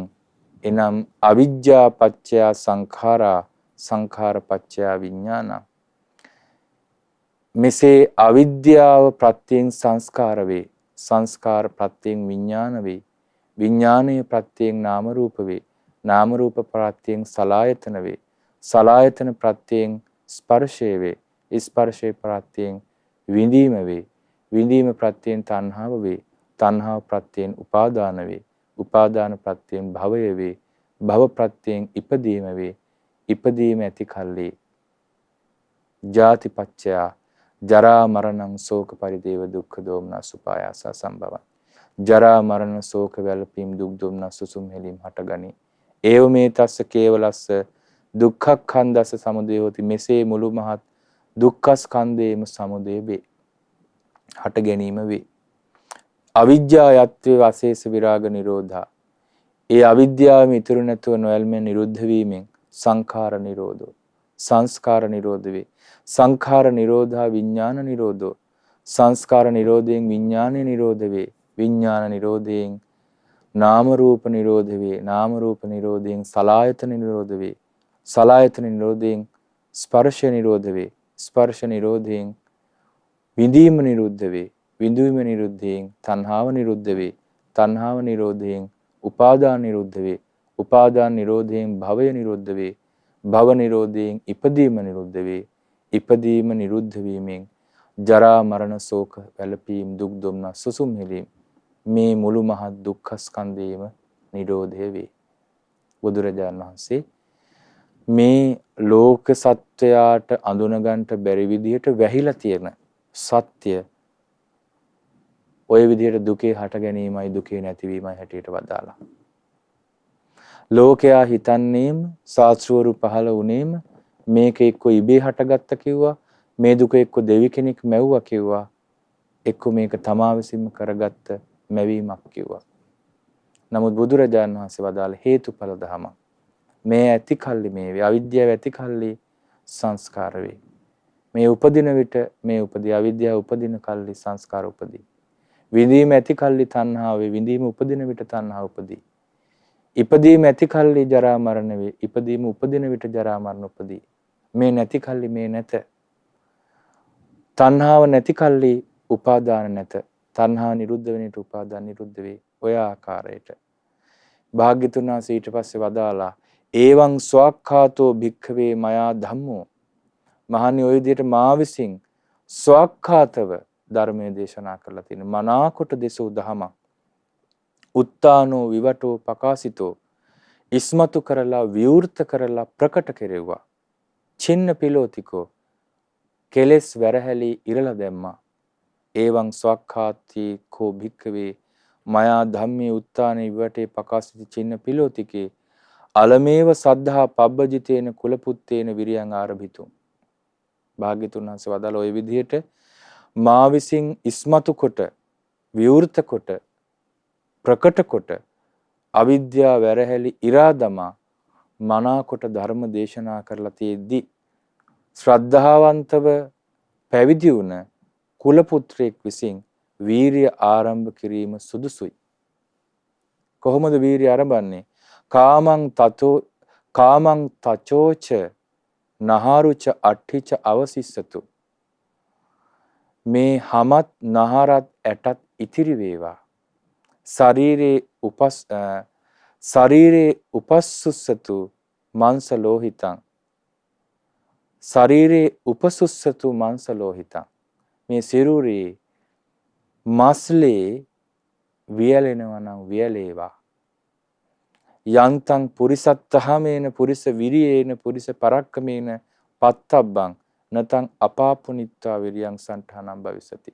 එනම් අවිජ්ජා පච්චය සංඛාරා සංඛාර පච්චය විඥාන. මෙසේ අවිද්‍යාව ප්‍රත්‍යයෙන් සංස්කාර වේ. සංස්කාර ප්‍රත්‍යයෙන් විඥාන වේ. විඥානයේ ප්‍රත්‍යයෙන් නාම රූප වේ. නාම රූප ප්‍රත්‍යයෙන් සලආයතන වේ. සලආයතන ප්‍රත්‍යයෙන් ස්පර්ශය වේ. ස්පර්ශේ ප්‍රත්‍යයෙන් විඳීම වේ. විඳීම ප්‍රත්‍යයෙන් තණ්හාව වේ. තණ්හාව ප්‍රත්‍යයෙන් උපාදාන වේ. උපාදාන ප්‍රත්‍යයෙන් භවය වේ. භව ප්‍රත්‍යයෙන් ඉපදීම වේ. ඉපදීම ඇති කල්ලි ජාතිපච්චය ජරා මරණං ශෝක පරිදේව දුක්ඛ දෝමනස් උපායාස සම්භවං. ජරා මරණ ශෝක වැළපීම් දුක් දෝමනස් සුසුම් හෙලීම් හටගනි. ඒව මේ තස්ස කේවලස්ස දුක්ඛක්ඛන්දස්ස සමුදය හොති. මෙසේ මුළු මහත් දුක්ඛ ස්කන්ධේම සමුදය වේ. හට ගැනීම වේ. අවිජ්ජා යත්වේ අශේෂ විරාග නිරෝධා. ඒ අවිද්‍යාවම ඉතුරු නැතුව නොයල්මෙන් නිරුද්ධ වීමෙන් සංඛාර නිරෝධෝ. සංස්කාර නිරෝධ වේ. සංඛාර නිරෝධා විඥාන නිරෝධෝ. සංස්කාර නිරෝධයෙන් විඥානය නිරෝධ වේ. විඥාන නිරෝධයෙන් නාම රූප නිරෝධ වේ. නාම රූප නිරෝධයෙන් සලආයතන නිරෝධ වේ. සලආයතන නිරෝධයෙන් ස්පර්ශ නිරෝධ වේ. ස්පර්ශ නිරෝධයෙන් විඳීම නිරුද්ධ වේ. විඳීම නිරුද්ධයෙන් තණ්හාව නිරුද්ධ වේ. තණ්හාව නිරෝධයෙන් උපාදාන නිරුද්ධ වේ. උපාදාන නිරෝධයෙන් භවය නිරුද්ධ වේ. භව නිරෝධයෙන් ඉපදීම නිරුද්ධ වේ. ඉපදීම නිරුද්ධ වීමෙන් ජරා මරණ ශෝක වැළපීම් දුක් දුම්නස් සුසුම් හෙලීම් මේ මුළු මහත් දුක්ඛ ස්කන්ධයේම නිරෝධය වේ. බුදුරජාණන් වහන්සේ මේ ලෝක සත්වයාට අඳුනගන්න බැරි විදිහට වැහිලා තියෙන සත්‍ය ඔය විදිහට දුකේ හට ගැනීමයි දුකේ නැතිවීමයි හැටියට වදාලා. ලෝකයා හිතන්නේම සාස්ත්‍රවරු පහළ වුණේම මේක එක්ක ඉබේ හටගත්ත කිව්වා, මේ දුක එක්ක දෙවි කෙනෙක් මැව්වා කිව්වා, එක්ක මේක තමා විසින්ම කරගත්ත මැවීමක් කිව්වා. නමුත් බුදුරජාණන් වහන්සේ වදාළ හේතුඵල ධම මේ ඇති කල්ලි මේ වේ. අවිද්‍යාව ඇති කල්ලි සංස්කාර වේ. මේ උපදින විට මේ උපදී. අවිද්‍යාව උපදින කල්ලි සංස්කාර උපදී. විඳීම ඇති කල්ලි තණ්හාව වේ. විඳීම උපදින විට තණ්හාව උපදී. ඉපදීම ඇති කල්ලි ජරා මරණ වේ. ඉපදීම උපදින විට ජරා මරණ උපදී. මේ නැති කල්ලි මේ නැත. තණ්හාව නැති කල්ලි උපාදාන නැත. තණ්හා නිරුද්ධ වෙන විට උපාදාන නිරුද්ධ වේ. ඔය ආකාරයට භාග්‍යතුන් වහන්සේ ඊට පස්සේ වදාලා ඒවං ස්වක්ඛාතෝ භික්ඛවේ මයා ධම්මෝ. මහණනි ඔය විදිහට මා විසින් ස්වක්ඛාතව ධර්මයේ දේශනා කරලා තියෙන මනාකොට දෙසූ දහමක්. උත්තානෝ විවටෝ පකාසිතෝ ඉස්මතු කරලා විවෘත කරලා ප්‍රකට කෙරෙව්වා. චින්න පිලෝතිකෝ කෙලස් වැරහැලි ඉරලා දැම්මා. ඒවං ස්වක්ඛාති කෝ භික්ඛවේ මයා ධම්මේ උත්තානේ විවටේ පකාසිත චින්න පිලෝතිකේ අලමේව සද්ධා පබ්බජිතේන කුලපුත්තේන විරියං ආරභිතුම්. භාග්‍යතුන් වහන්සේ වදාළ ওই විදිහට මා විසින් ඉස්මතු කොට විවෘත කොට ප්‍රකට කොට අවිද්‍යාව වැරහැලි ඉරා දමා මනාකොට ධර්ම දේශනා කරලා තියෙද්දි ශ්‍රද්ධාවන්තව පැවිදි වුණ කුල පුත්‍රයෙක් විසින් වීරිය ආරම්භ කිරීම සුදුසුයි. කොහොමද වීරිය ආරම්භන්නේ? කාමං තචෝච නහාරුච අට්ඨිච අවසිස්සතු. මේ හමත් නහරත් ඇටත් ඉතිරි වේවා. ශරීරේ උපස්සුස්සතු මාංශ ලෝහිතං. ශරීරේ උපසුස්සතු මාංශ ලෝහිතං. මේ සිරුරේ මස්ලේ වියලෙනවා නම් වියලේවා. යන්තං පුරිසත්තහමේන පුරිස විරියේන පුරිස පරක්කමේන පත්තබ්බං නතං අපාපුනිත්වා විරියං සන්ඨානම් භවිසති.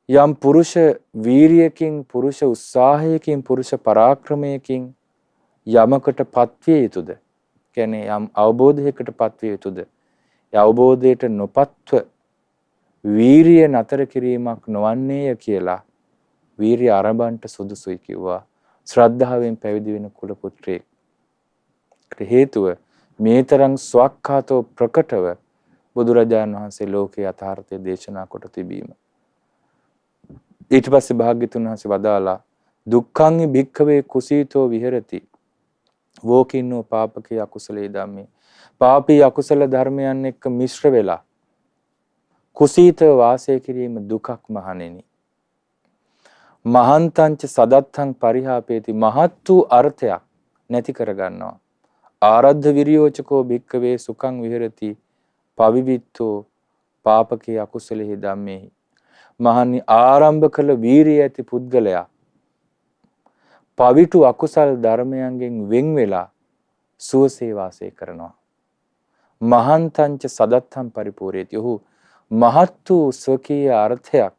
යම් පුරුෂ වීරියකින්, පුරුෂ උත්සාහයකින්, පුරුෂ පරාක්‍රමයකින් යමකට පත්විය යුතුද? කියන්නේ යම් අවබෝධයකට පත්විය යුතුද? ඒ අවබෝධයට නොපත්ව වීරිය නතර කිරීමක් නොවන්නේය කියලා වීරිය ආරම්භන්ට සුදුසුයි කිව්වා. ශ්‍රද්ධාවෙන් පැවිදි වෙන කුල පුත්‍රයෙක්. හේතුව මේ තරම් ස්වක්ඛාතෝ ප්‍රකටව බුදුරජාණන් වහන්සේ ලෝකේ යථාර්ථය දේශනා කොට තිබීම. ඊට පස්සේ භාග්‍යතුන් වහන්සේ වදාලා දුක්ඛං භික්ඛවේ කුසීතෝ විහෙරති වෝකින්නෝ පාපකේ අකුසලේ ධම්මේ. පාපී අකුසල ධර්මයන් එක්ක මිශ්‍ර වෙලා කුසීතව වාසය කිරීම දුකක් මහණෙනි. මහන්තංච සදත්තං පරිහාපේති. මහත් වූ අර්ථයක් නැති කරගන්නවා. ආරද්ධ විරියෝචකෝ භික්ඛවේ සුඛං විහෙරති පවිවිත්තෝ පාපකේ අකුසලෙහි ධම්මේහි. මහණනි ආරම්භ කළ වීරිය ඇති පුද්ගලයා පවිතු අකුසල් ධර්මයන්ගෙන් වෙන් වෙලා සුවසේ වාසය කරනවා. මහන්තංච සදත්තං පරිපූර්ණේති. ඔහු මහත් වූ ස්වකීය අර්ථයක්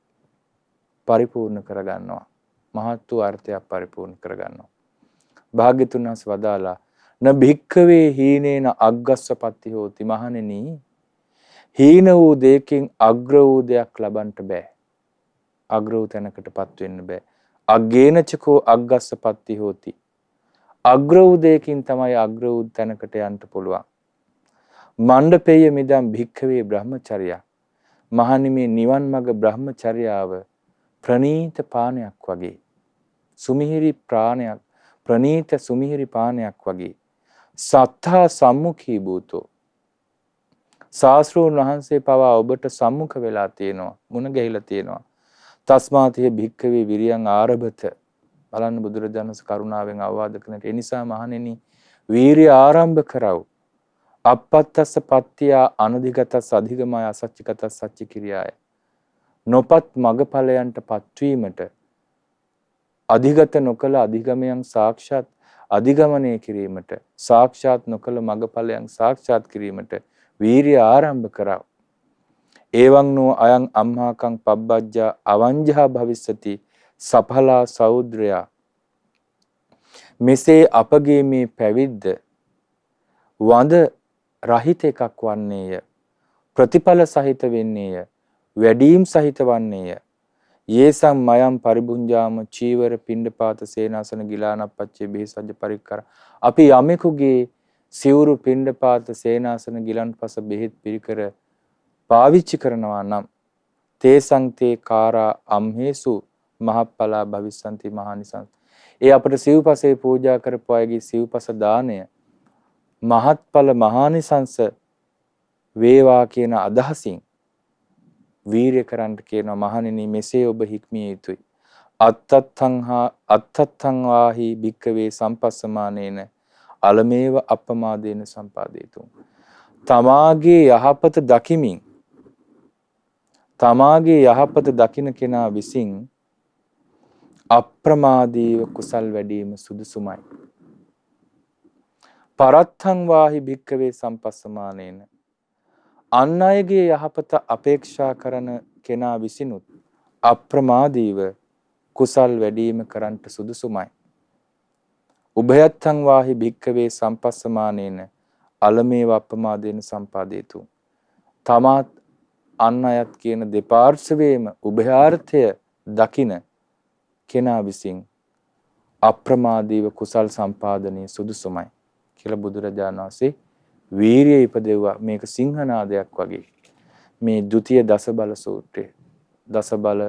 පරිපූර්ණ කරගන්නවා. මහත් වූ අර්ථයක් පරිපූර්ණ කරගන්නවා. භාග්‍යතුන් වහන්සේ වදාලා න භික්ඛවේ හීනේන අග්ගස්සපත්ති හෝති. මහණෙනි හීන වූ දෙයකින් අග්‍ර වූ දෙයක් ලබන්නට බෑ. අග්‍ර වූ තැනකටපත් වෙන්න බෑ. අග්ගේනචකෝ අග්ගස්සපත්ති හෝති. අග්‍ර වූ දෙයකින් තමයි අග්‍ර වූ තැනකට යන්න පුළුවන්. මණ්ඩපේය මිදම් භික්ඛවේ බ්‍රහ්මචර්යය. මහණනි මේ නිවන් මඟ බ්‍රහ්මචර්යාව ප්‍රනීත පානයක් වගේ. සුමිහිරි ප්‍රාණයක්, ප්‍රනීත සුමිහිරි පානයක් වගේ. සත්තා සම්මුඛී භූතෝ. ශාස්ත්‍රෝන් වහන්සේ පවා ඔබට සම්මුඛ වෙලා තියෙනවා, මුණ ගැහිලා තියෙනවා. තස්මාතිය භික්ඛවේ විරියං ආරභත. බලන්න බුදුරජාණන් වහන්සේ කරුණාවෙන් අවවාද කරන. ඒ නිසා මහණෙනි වීරිය ආරම්භ කරව. අපත්තස්ස පත්තිය අනුදිගතස් අධිගමය අසච්චිගතස් සච්චි කිරියාය. නොපත් මගඵලයන්ට පත්වීමට අධිගත නොකල අධිගමයන් සාක්ෂාත් අධිගමනය කිරීමට, සාක්ෂාත් නොකල මගඵලයන් සාක්ෂාත් කිරීමට වීරිය ආරම්භ කරව. එවං නෝ අයං අම්මාකං පබ්බජ්ජා අවංජා භවිස්සති සඵලා සෞද්‍රයා. මෙසේ අපගේ මේ පැවිද්ද වඳ රහිත එකක් වන්නේය. ප්‍රතිඵල සහිත වෙන්නේය. වැඩීම් සහිත වන්නේය. යේසං මයම් පරිබුඤ්ජාම චීවර පිණ්ඩපාත සේනාසන ගිලානප්පච්චේ බෙහෙසජ්ජ පරික්කර. අපි යමෙකුගේ සිවුරු පිණ්ඩපාත සේනාසන ගිලන්පස බෙහෙත් පිරිකර පාවිච්චි කරනවා නම් තේසං තේ කාරා අම්හේසු මහප්පලා භවිස්සන්ති මහානිසංස. ඒ අපට සිව්පසේ පූජා කරපු අයගේ සිව්පස දාණය මහත්ඵල මහානිසංස වේවා කියන අදහසින් වීරිය කරන්න කියනවා. මහණෙනි මෙසේ ඔබ හික්මිය යුතුයි. අත්තත්තං වාහි භික්කවේ සම්පස්සමානේන අලමේව අප්පමාදේන සම්පාදේතු. තමාගේ යහපත දකිමින්, තමාගේ යහපත දකින කෙනා විසින් අප්‍රමාදීව කුසල් වැඩීම සුදුසුමයි. පරත්තං වාහි භික්කවේ සම්පස්සමානේන අන් අයගේ යහපත අපේක්ෂා කරන කෙනා විසිනුත් අප්‍රමාදීව කුසල් වැඩීම කරන්නට සුදුසුමයි. උභයත්තං වාහි භික්කවේ සම්පස්සමානේන අලමේව අප්‍රමාදේන සම්පාදේතු. තමාත් අන් අයත් කියන දෙපාර්ශවයේම උභයාර්ථය දකින කෙනා විසින් අප්‍රමාදීව කුසල් සම්පාදනයේ සුදුසුමයි කියලා බුදුරජාණන් වහන්සේ වීරිය ඉපදෙව්වා. මේක සිංහනාදයක් වගේ. මේ ဒုတိ ය දසබල සූත්‍රය. දසබල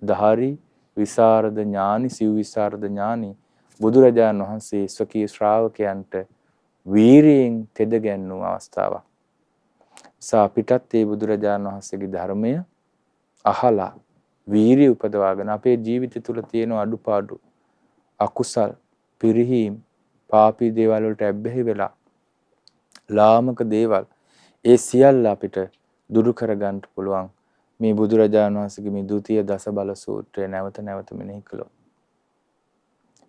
ධාරි විසරද ඥානි, සිව් විසරද ඥානි බුදුරජාණන් වහන්සේ ස්වකීය ශ්‍රාවකයන්ට වීරියෙන් තෙද ගැන්වූ අවස්ථාවක්. අපිටත් මේ බුදුරජාණන් වහන්සේගේ ධර්මය අහලා වීරිය උපදවාගෙන අපේ ජීවිතය තුළ තියෙන අඩුපාඩු, අකුසල්, පිරිහීම්, පාපී දේවල් වලට ඇබ්බැහි වෙලා ලාමක දේවල්, ඒ සියල්ල අපිට දුරු කරගන්න පුළුවන් මේ බුදුරජාණන් වහන්සේගේ මේ ဒုတိ ය දසබල සූත්‍රය නැවත නැවත මෙනෙහි කළොත්,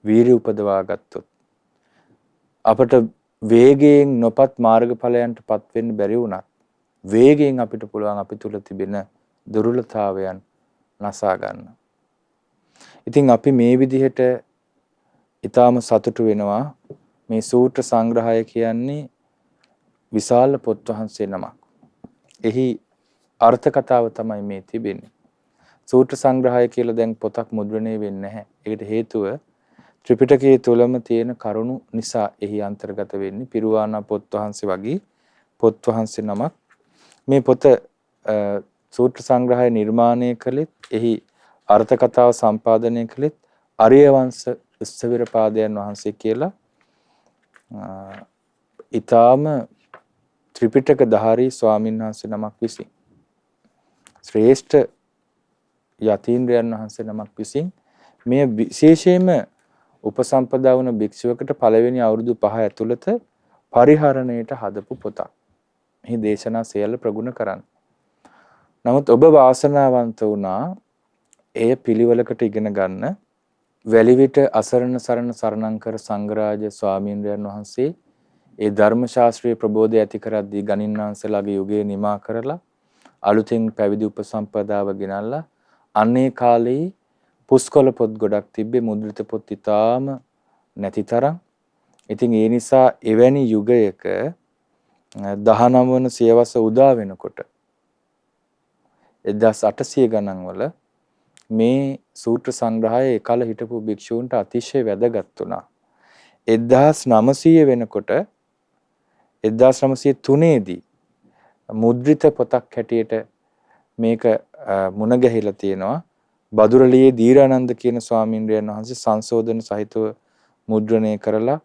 වීරිය උපදවා ගත්තොත් අපට වේගයෙන් නොපත් මාර්ගඵලයන්ටපත් වෙන්න බැරි වුණත් වේගයෙන් අපිට පුළුවන් අපි තුල තිබෙන දුර්වලතාවයන් නසා ගන්න. ඉතින් අපි මේ විදිහට ඊටාම සතුටු වෙනවා. මේ සූත්‍ර සංග්‍රහය කියන්නේ විශාල පොත් වහන්සේ නමක්. එහි අර්ථ කතාව තමයි මේ තිබෙන්නේ. සූත්‍ර සංග්‍රහය කියලා දැන් පොතක් මුද්‍රණය වෙන්නේ නැහැ. ඒකට හේතුව ත්‍රිපිටකයේ තුලම තියෙන කරුණු නිසා එහි අන්තර්ගත වෙන්නේ පිරුවානා පොත් වහන්සේ වගේ පොත් වහන්සේ නමක්. මේ පොත සූත්‍ර සංග්‍රහය නිර්මාණය කළෙත් එහි අර්ථ කතාව සම්පාදනය කළෙත් අරියවංශ ස්ථවිරපාදයන් වහන්සේ කියලා ඊටාම ත්‍රිපිටක ධාරී ස්වාමීන් වහන්සේ නමක් විසින් ශ්‍රේෂ්ඨ යතීන්ද්‍රයන් වහන්සේ නමක් විසින් මේ විශේෂයෙන්ම උපසම්පදා වුණ භික්ෂුවකට පළවෙනි අවුරුදු 5 ඇතුළත පරිහරණයට හදපු පොතක්. මේ දේශනා සියල්ල ප්‍රගුණ කරන්න. නමුත් ඔබ වාසනාවන්ත වුණා එය පිළිවෙලකට ඉගෙන ගන්න. වැලිවිට අසරණ සරණ සරණංකර සංඝරාජ ස්වාමීන්ද්‍රයන් වහන්සේ ඒ ධර්ම ශාස්ත්‍රීය ප්‍රබෝධය ඇති කරද්දී ගණින්නාන්සලාගේ යුගය නිමා කරලා අලුතින් පැවිදි උපසම්පදාව ගෙනල්ලා අන්නේ කාලේ පුස්කොළ පොත් ගොඩක් තිබ්බේ මුද්‍රිත පොත් ඉතාම නැති තරම්. ඉතින් ඒ නිසා එවැනි යුගයක 19 වන සියවස උදා වෙනකොට 1800 ගණන් වල මේ සූත්‍ර සංග්‍රහය එකල හිටපු භික්ෂූන්ට අතිශය වැදගත් වුණා. 1900 වෙනකොට 1903 දී මුද්‍රිත පොතක් හැටියට මේක මුණ ගැහිලා තියෙනවා. බදුරළියේ දීරානන්ද කියන ස්වාමීන්ද්‍රයන් වහන්සේ සංශෝධන සහිතව මුද්‍රණය කරලා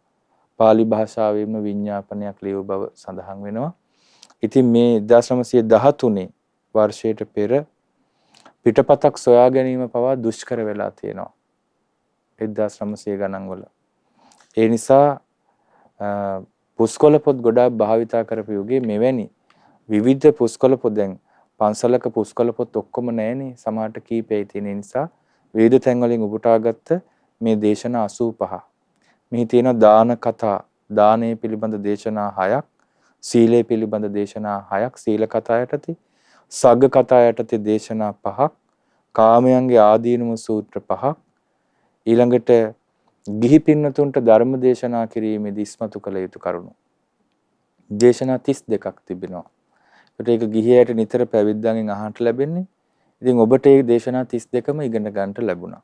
පාලි භාෂාවෙන්ම විඤ්ඤාපනයක් ලියව බව සඳහන් වෙනවා. ඉතින් මේ 1913 වර්ෂයට පෙර පිටපතක් සොයා ගැනීම පවා දුෂ්කර වෙලා තියෙනවා 1900 ගණන් වල. ඒ නිසා පුස්කොළ පොත් ගොඩාක් භාවිතා කරපු යුගයේ මෙවැනි විවිධ පුස්කොළ පොත් දැන් පන්සලක පුස්කොළ පොත් ඔක්කොම නැහැනේ, සමහරට කීපයයි තියෙන නිසා විවිධ තැන් වලින් උපුටාගත්ත මේ දේශනා 85. මෙහි තියෙන දාන කතා, දානය පිළිබඳ දේශනා 6ක්, සීලය පිළිබඳ දේශනා 6ක්, සීල කතා යටතේ, සග්ග කතා යටතේ දේශනා 5ක්, කාමයන්ගේ ආදීනව සූත්‍ර 5ක්, ඊළඟට ගිහි පින්නතුන්ට ධර්ම දේශනා කිරීමේදී ඉස්මතු කළ යුතු කරුණු දේශනා 32ක් තිබෙනවා. ඒක ගිහියට නිතර පැවිද්දන්ගෙන් අහන්න ලැබෙන්නේ. ඉතින් ඔබට මේ දේශනා 32ම ඉගෙන ගන්නට ලැබුණා.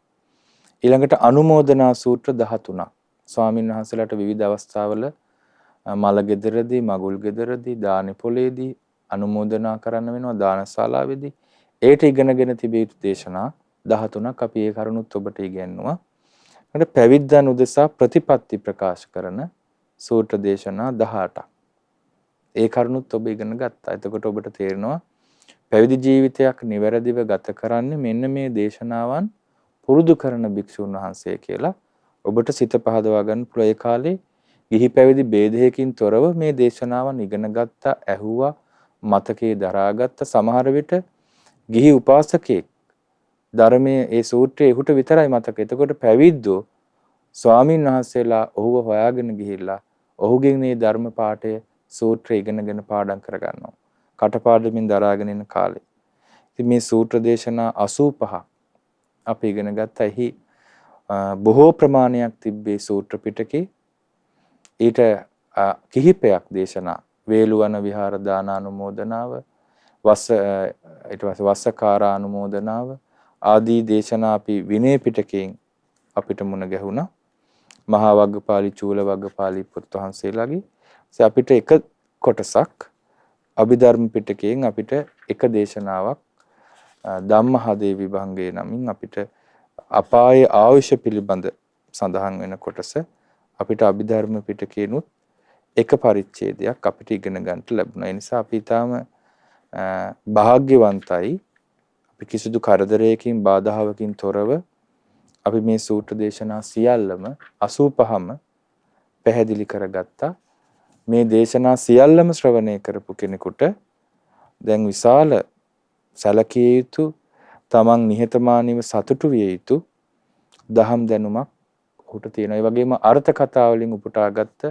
ඊළඟට අනුමෝදනා සූත්‍ර 13ක්. ස්වාමීන් වහන්සේලාට විවිධ අවස්ථාවල මල ගෙදරදී, මගුල් ගෙදරදී, දානි පොලේදී අනුමෝදනා කරන්න වෙනවා, දානශාලාවේදී. ඒට ඉගෙනගෙන තිබිය යුතු දේශනා 13ක් අපි ඒ කරුණුත් ඔබට ඉගෙනුවා. ඊට පැවිද්දන් උදෙසා ප්‍රතිපත්ති ප්‍රකාශ කරන සූත්‍ර දේශනා 18ක්. ඒ කරුණුත් ඔබ ඉගෙන ගත්තා. එතකොට ඔබට තේරෙනවා පැවිදි ජීවිතයක් නිවැරදිව ගත කරන්නේ මෙන්න මේ දේශනාවන් පුරුදු කරන භික්ෂුන් වහන්සේ කියලා ඔබට සිත පහදවා ගන්න පුළුවන්. ඒ කාලේ ගිහි පැවිදි ભેදයකින් තොරව මේ දේශනාවන් ඉගෙන ගත්තා, ඇහුවා, මතකේ දරාගත්තා. සමහර විට ගිහි උපාසකෙක් ධර්මයේ ඒ සූත්‍රයේ එහුට විතරයි මතක. එතකොට පැවිද්දෝ ස්වාමීන් වහන්සේලා ඔහුව හොයාගෙන ගිහිල්ලා ඔහුගෙන් මේ ධර්ම පාඨය සූත්‍රය ඉගෙනගෙන පාඩම් කරගන්නවා. කටපාඩමින් දරාගෙන ඉන්න කාලේ. ඉතින් මේ සූත්‍ර දේශනා 85 අපි ඉගෙන ගත්තා. එහි බොහෝ ප්‍රමාණයක් තිබ්බේ සූත්‍ර පිටකේ. ඊට කිහිපයක් දේශනා වේලුවන විහාර දානානුමෝදනාව, ඊට පස්සේ වස්සකාරානුමෝදනාව ආදී දේශනා අපි විනය පිටකයෙන් අපිට මුණ ගැහුණා. මහා වග්ගපාලි, චූල වග්ගපාලි පුත් වහන්සේලාගේ අපිට එක කොටසක් අභිධර්ම පිටකයෙන් අපිට එක දේශනාවක් ධම්මහදේ විභංගය නමින් අපිට අපායේ ආයුෂ පිළිබඳ සඳහන් වෙන කොටස අපිට අභිධර්ම පිටකේනුත් එක පරිච්ඡේදයක් අපිට ඉගෙන ගන්නට ලැබුණා. ඒ නිසා අපි ඊටාම භාග්‍යවන්තයි. අපි කිසිදු කරදරයකින් බාධාවකින් තොරව අපි මේ සූත්‍ර දේශනා සියල්ලම 85ම පැහැදිලි කරගත්තා. මේ දේශනා සියල්ලම ශ්‍රවණය කරපු කෙනෙකුට දැන් විශාල සැලකිය යුතු, තමන් නිහතමානීව සතුටු විය යුතු දහම් දැනුමක් ඔහුට තියෙනවා. ඒ වගේම අර්ථ කතා වලින් උපුටාගත්ත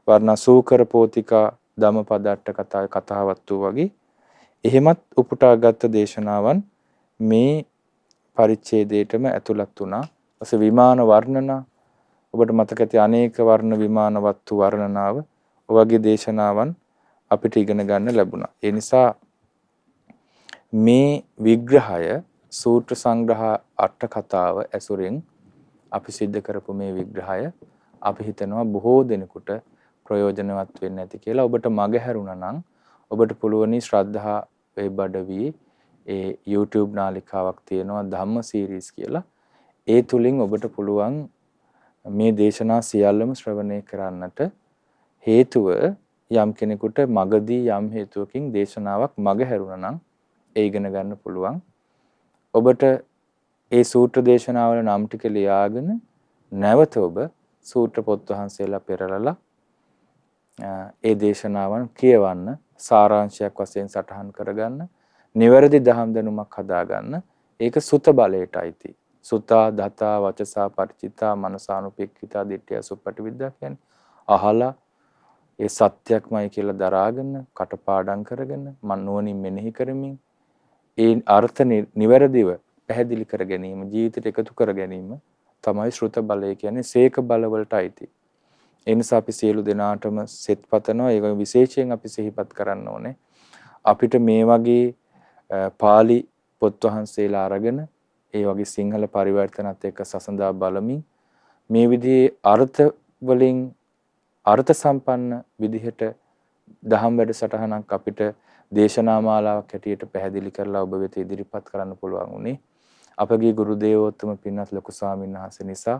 වර්ණ සූකර පෝතිකා ධම්මපදට්ට කතාවේ කතාවත්තු වගේ එහෙමත් උපුටාගත් දේශනාවන් මේ පරිච්ඡේදයටම ඇතුළත් වුණා. ඊපස් විමාන වර්ණනා ඔබට මතක ඇති අනේක වර්ණ විමාන වත්තු වර්ණනාව ඔයගේ දේශනාවන් අපිට ඉගෙන ගන්න ලැබුණා. ඒ නිසා මේ විග්‍රහය සූත්‍ර සංග්‍රහ අට කතාව ඇසුරින් අපි සිද්ධ කරපු මේ විග්‍රහය අපි හිතනවා බොහෝ දෙනෙකුට ප්‍රයෝජනවත් වෙන්න ඇති කියලා. ඔබට මග හැරුණා නම් ඔබට පුළුවනි ශ්‍රද්ධා වෙබ් අඩවියේ ඒ YouTube නාලිකාවක් තියෙනවා ධම්ම සීරීස් කියලා. ඒ තුලින් ඔබට පුළුවන් මේ දේශනා සියල්ලම ශ්‍රවණය කරන්නට. හේතුව යම් කෙනෙකුට මගදී යම් හේතුවකින් දේශනාවක් මග හැරුණා නම් ඒ ඉගෙන ගන්න පුළුවන්. ඔබට ඒ සූත්‍ර දේශනාවල නම් ටික ලියාගෙන නැවත ඔබ සූත්‍ර පොත් වහන්සේලා පෙරලලා ඒ දේශනාවන් කියවන්න, සාරාංශයක් වශයෙන් සටහන් කරගන්න, නිවැරදි දහම් දැනුමක් හදාගන්න. ඒක සුත බලයට අයිති. සුතා, දතා, වචසා, පරිචිතා, මනසානුපෙක්ඛිතා, දිට්ඨිය, සුප්පටිවිද්‍යා කියන්නේ අහලා ඒ සත්‍යක්මයි කියලා දරාගෙන, කටපාඩම් කරගෙන, නුවණින් මෙනෙහි කරමින් ඒ අර්ථ නිවැරදිව පැහැදිලි කර ගැනීම, ජීවිතයට එකතු කර ගැනීම තමයි ශ්‍රුත බලය කියන්නේ. සීක බලවලට අයිති. ඒ නිසා අපි සියලු දෙනාටම සෙත් පතනවා. ඒක විශේෂයෙන් අපි සිහිපත් කරන්න ඕනේ. අපිට මේ වගේ පාලි පොත් වහන්සේලා අරගෙන ඒ වගේ සිංහල පරිවර්තනත් එක්ක සසඳා බලමින් මේ විදිහේ අර්ථ වලින් අර්ථ සම්පන්න විදිහට දහම් වැඩසටහනක් අපිට දේශනා මාලාවක් හැටියට පැහැදිලි කරලා ඔබ වෙත ඉදිරිපත් කරන්න පුළුවන් උනේ අපගේ ගුරු දේවෝත්තම පින්වත් ලොකු ස්වාමීන් වහන්සේ නිසා.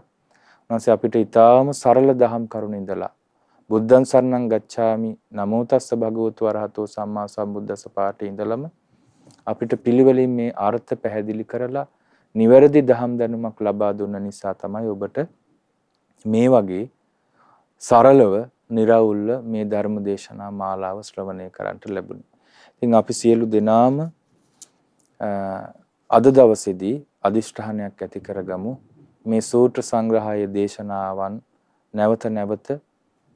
උන්වහන්සේ අපිට ඊටාම සරල දහම් කරුණ ඉඳලා බුද්ධං සරණං ගච්ඡාමි නමෝ තස්ස භගවතු වරහතෝ සම්මා සම්බුද්දස්ස පාඨේ ඉඳලම අපිට පිළිවෙලින් මේ අර්ථ පැහැදිලි කරලා නිවැරදි දහම් දැනුමක් ලබා දුන්න නිසා තමයි ඔබට මේ වගේ සරලව निराවුල්ව මේ ධර්ම දේශනා මාලාව ශ්‍රවණය කරන්නට ලැබුණේ. ඉතින් අපි සියලු දෙනාම අද දවසේදී අදිෂ්ඨානයක් ඇති කරගමු. මේ සූත්‍ර සංග්‍රහයේ දේශනාවන් නැවත නැවත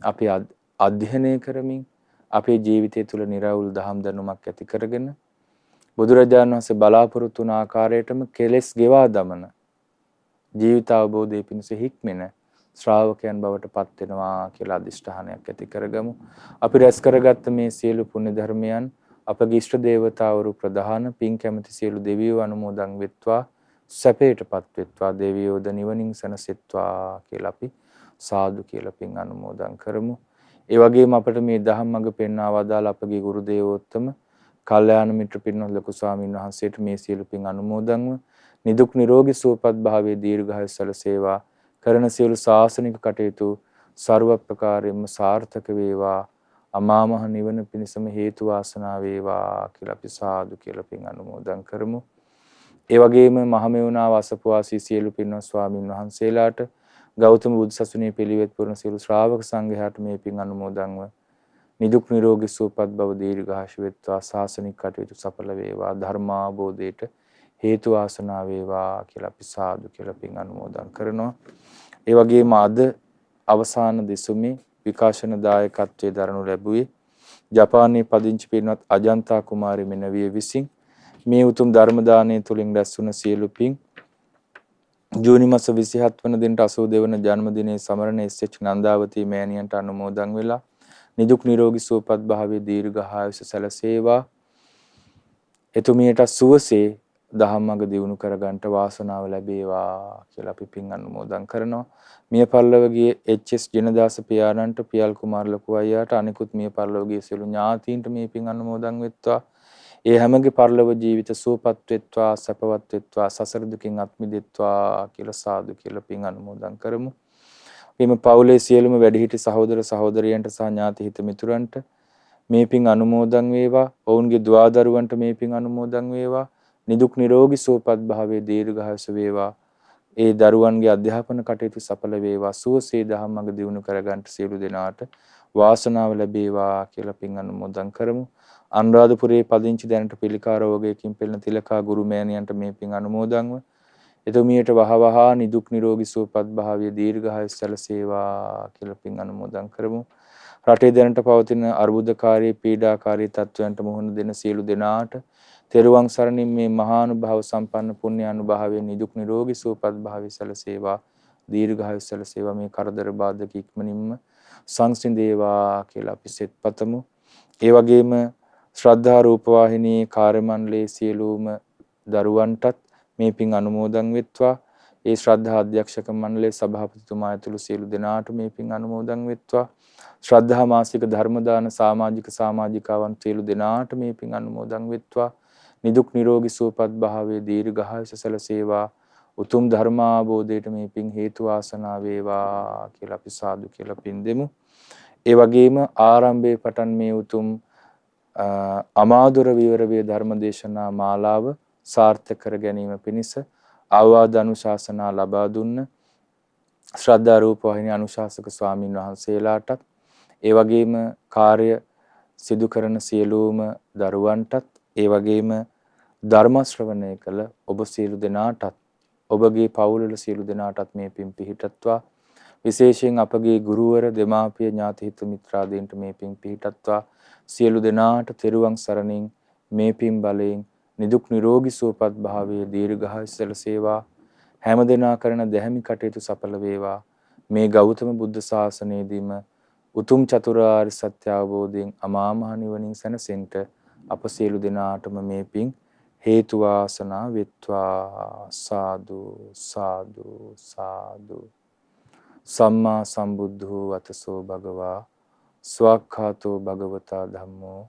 අපි අධ්‍යයනය කරමින් අපේ ජීවිතය තුළ නිර්වෘල් දහම් දැනුමක් ඇති කරගෙන බුදුරජාණන් වහන්සේ බලාපොරොත්තු වුණ ආකාරයටම කෙලෙස් ගෙවා දමන ජීවිත අවබෝධයේ පිණිස හික්මෙන ශ්‍රාවකයන් බවට පත් වෙනවා කියලා අදිෂ්ඨානයක් ඇති කරගමු. අපි රැස් කරගත්ත මේ සියලු පුණ්‍ය ධර්මයන් අපගේ ඉෂ්ට දේවතාවරු ප්‍රධාන පින් කැමති සියලු දෙවියෝ අනුමෝදන් වෙත්වා, සැපයටපත් වෙත්වා, දෙවියෝද නිවනින් සැනසෙත්වා කියලා අපි සාදු කියලා පින් අනුමෝදන් කරමු. ඒ වගේම අපට මේ දහම් මඟ පෙන්වා වදාළ අපගේ ගුරු දේවෝත්තම කල්යාණ මිත්‍ර පින්වත් ලොකු ස්වාමීන් වහන්සේට මේ සියලු පින් අනුමෝදන්ව නිදුක් නිරෝගී සුවපත් භාවයේ දීර්ඝායුෂ සැලසේවා. කරන සියලු ශාසනික කටයුතු ਸਰව ප්‍රකාරයෙන්ම සාර්ථක වේවා. අමා මහ නිවන පිණසම හේතු වාසනා වේවා කියලා අපි සාදු කියලා පින් අනුමෝදන් කරමු. ඒ වගේම මහමෙවුනා වසපුවාසී සියලු පින්වත් ස්වාමින් වහන්සේලාට ගෞතම බුදු සසුනේ පිළිවෙත් පුරන සියලු ශ්‍රාවක සංඝයාට මේ පින් අනුමෝදන්ව නිදුක් නිරෝගී සුවපත් භව දීර්ඝාෂ වෙත්වා. ශාසනික කටයුතු සඵල වේවා. ධර්මාභෝධයට හේතු වාසනා වේවා කියලා අපි සාදු කියලා පින් අනුමෝදන් කරනවා. ඒ වගේම අද අවසාන දෙසුමේ විකාශන දායකත්වයේ දරනු ලැබුවේ ජපානයේ පදිංචි පින්වත් අජන්තා කුමාරි මෙනවිය විසින් මේ උතුම් ධර්ම දානයේ තුලින් රැස් වුණ සියලු පින් ජූනි මාස 27 වන දිනට 82 වන ජන්මදිනයේ සමරන එස්.එච්. නන්දාවතී මෑණියන්ට අනුමෝදන් වෙලා නිදුක් නිරෝගී සුවපත් භාවයේ දීර්ඝායුෂ සැලසේවා. එතුමියට සුවසේ දහම්මඟ දියුණු කරගන්නට වාසනාව ලැබේවා කියලා අපි පින් අනුමෝදන් කරනවා. මිය පරලොවගේ එච්.එස්. ජිනදාස පියාණන්ට, පියල් කුමාර ලොකු අයියාට, අනිකුත් මිය පරලොවගේ සියලු ඥාතීන්ට මේ පින් අනුමෝදන් වෙත්වා. ඒ හැමගේ පරලොව ජීවිත සුවපත් වෙත්වා, සැපවත් වෙත්වා, සසර දුකින් අත් මිදෙත්වා කියලා සාදු කියලා පින් අනුමෝදන් කරමු. එimhe පවුලේ සියලුම වැඩිහිටි සහෝදර සහෝදරියන්ට සහ ඥාති හිත මිතුරන්ට මේ පින් අනුමෝදන් වේවා. ඔවුන්ගේ දුවදරුවන්ට මේ පින් අනුමෝදන් වේවා. නිදුක් නිරෝගී සුවපත් භාවයේ දීර්ඝායුෂ වේවා. ඒ දරුවන්ගේ අධ්‍යාපන කටයුතු සඵල වේවා. සුවසේ දහම්මඟ දියුණු කරගන්නට සියලු දෙනාට වාසනාව ලැබේවා කියලා පින් අනුමෝදන් කරමු. අනුරාධපුරයේ පදිංචි දැනට පිළිකා රෝගයකින් පෙළෙන තිලකා ගුරු මෑණියන්ට මේ පින් අනුමෝදන්ව එතුමියට වහවහා නිදුක් නිරෝගී සුවපත් භාවයේ දීර්ඝායුෂ සැලසේවා කියලා පින් අනුමෝදන් කරමු. රටේ දැනට පවතින අර්බුදකාරී පීඩාකාරී තත්ත්වයන්ට මුහුණ දෙන සියලු දෙනාට තෙරුවන් සරණින් මේ මහානුභාව සම්පන්න පුණ්‍ය අනුභවයෙන් නිදුක් නිරෝගී සුවපත් භාවය සැලසේවා. දීර්ඝායුෂ සැලසේවා. මේ කරදර බාධක ඉක්මනින්ම සංසිඳේවා කියලා අපි සෙත් පතමු. ඒ වගේම ශ්‍රද්ධා රූපවාහිනී කාර්ය මණ්ඩලයේ සියලුම දරුවන්ටත් මේ පින් අනුමෝදන් වෙත්වා. ඒ ශ්‍රද්ධා අධ්‍යක්ෂක මණ්ඩලයේ සභාපතිතුමා ඇතුළු සියලු දෙනාට මේ පින් අනුමෝදන් වෙත්වා. ශ්‍රද්ධා මාසික ධර්ම දාන සමාජිකාවන් සියලු දෙනාට මේ පින් අනුමෝදන් වෙත්වා. නිදුක් නිරෝගී සුවපත් භාවයේ දීර්ඝායුෂ සැලසේවා. උතුම් ධර්මාබෝධයට මේ පින් හේතු වාසනා වේවා කියලා අපි සාදු කියලා පින් දෙමු. ඒ වගේම ආරම්භයේ පටන් මේ උතුම් අමාදුර විවර වේ ධර්මදේශනා මාලාව සාර්ථක කර ගැනීම පිණිස අවවාද අනුශාසනා ලබා දුන්න ශ්‍රද්ධා රූපවාහිනී අනුශාසක ස්වාමින් වහන්සේලාටත් ඒ වගේම කාර්ය සිදු කරන සියලුම දරුවන්ටත් ඒ වගේම ධර්ම ශ්‍රවණය කළ ඔබ සියලු දෙනාටත් ඔබගේ පවුලවල සියලු දෙනාටත් මේ පින් පිහිටත්වා. විශේෂයෙන් අපගේ ගුරුවර දෙමාපිය ඥාති හිත මිත්‍රාදීන්ට මේ පින් පිහිටත්වා. සියලු දෙනාට තෙරුවන් සරණින් මේ පින් බලයෙන් නිදුක් නිරෝගී සුවපත් භාවයේ දීර්ඝායුෂ සැලසේවා. හැම දෙනා කරන දැහැමි කටයුතු සඵල වේවා. මේ ගෞතම බුද්ධ ශාසනයේදීම උතුම් චතුරාර්ය සත්‍ය අවබෝධයෙන් අමා මහ නිවනින් සැනසෙන්නට අප සියලු දෙනාටම මේ පින් හේතු වාසනා වෙත්වා. සාදු සාදු සාදු. සම්මා සම්බුද්ධෝ වතසෝ භගවා ස්වාක්ඛාතෝ භගවතා ධම්මෝ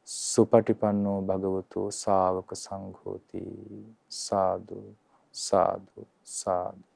සුපටිපන්නෝ භගවතෝ ශා วก සංඝෝති. සාදු සාදු සාදු.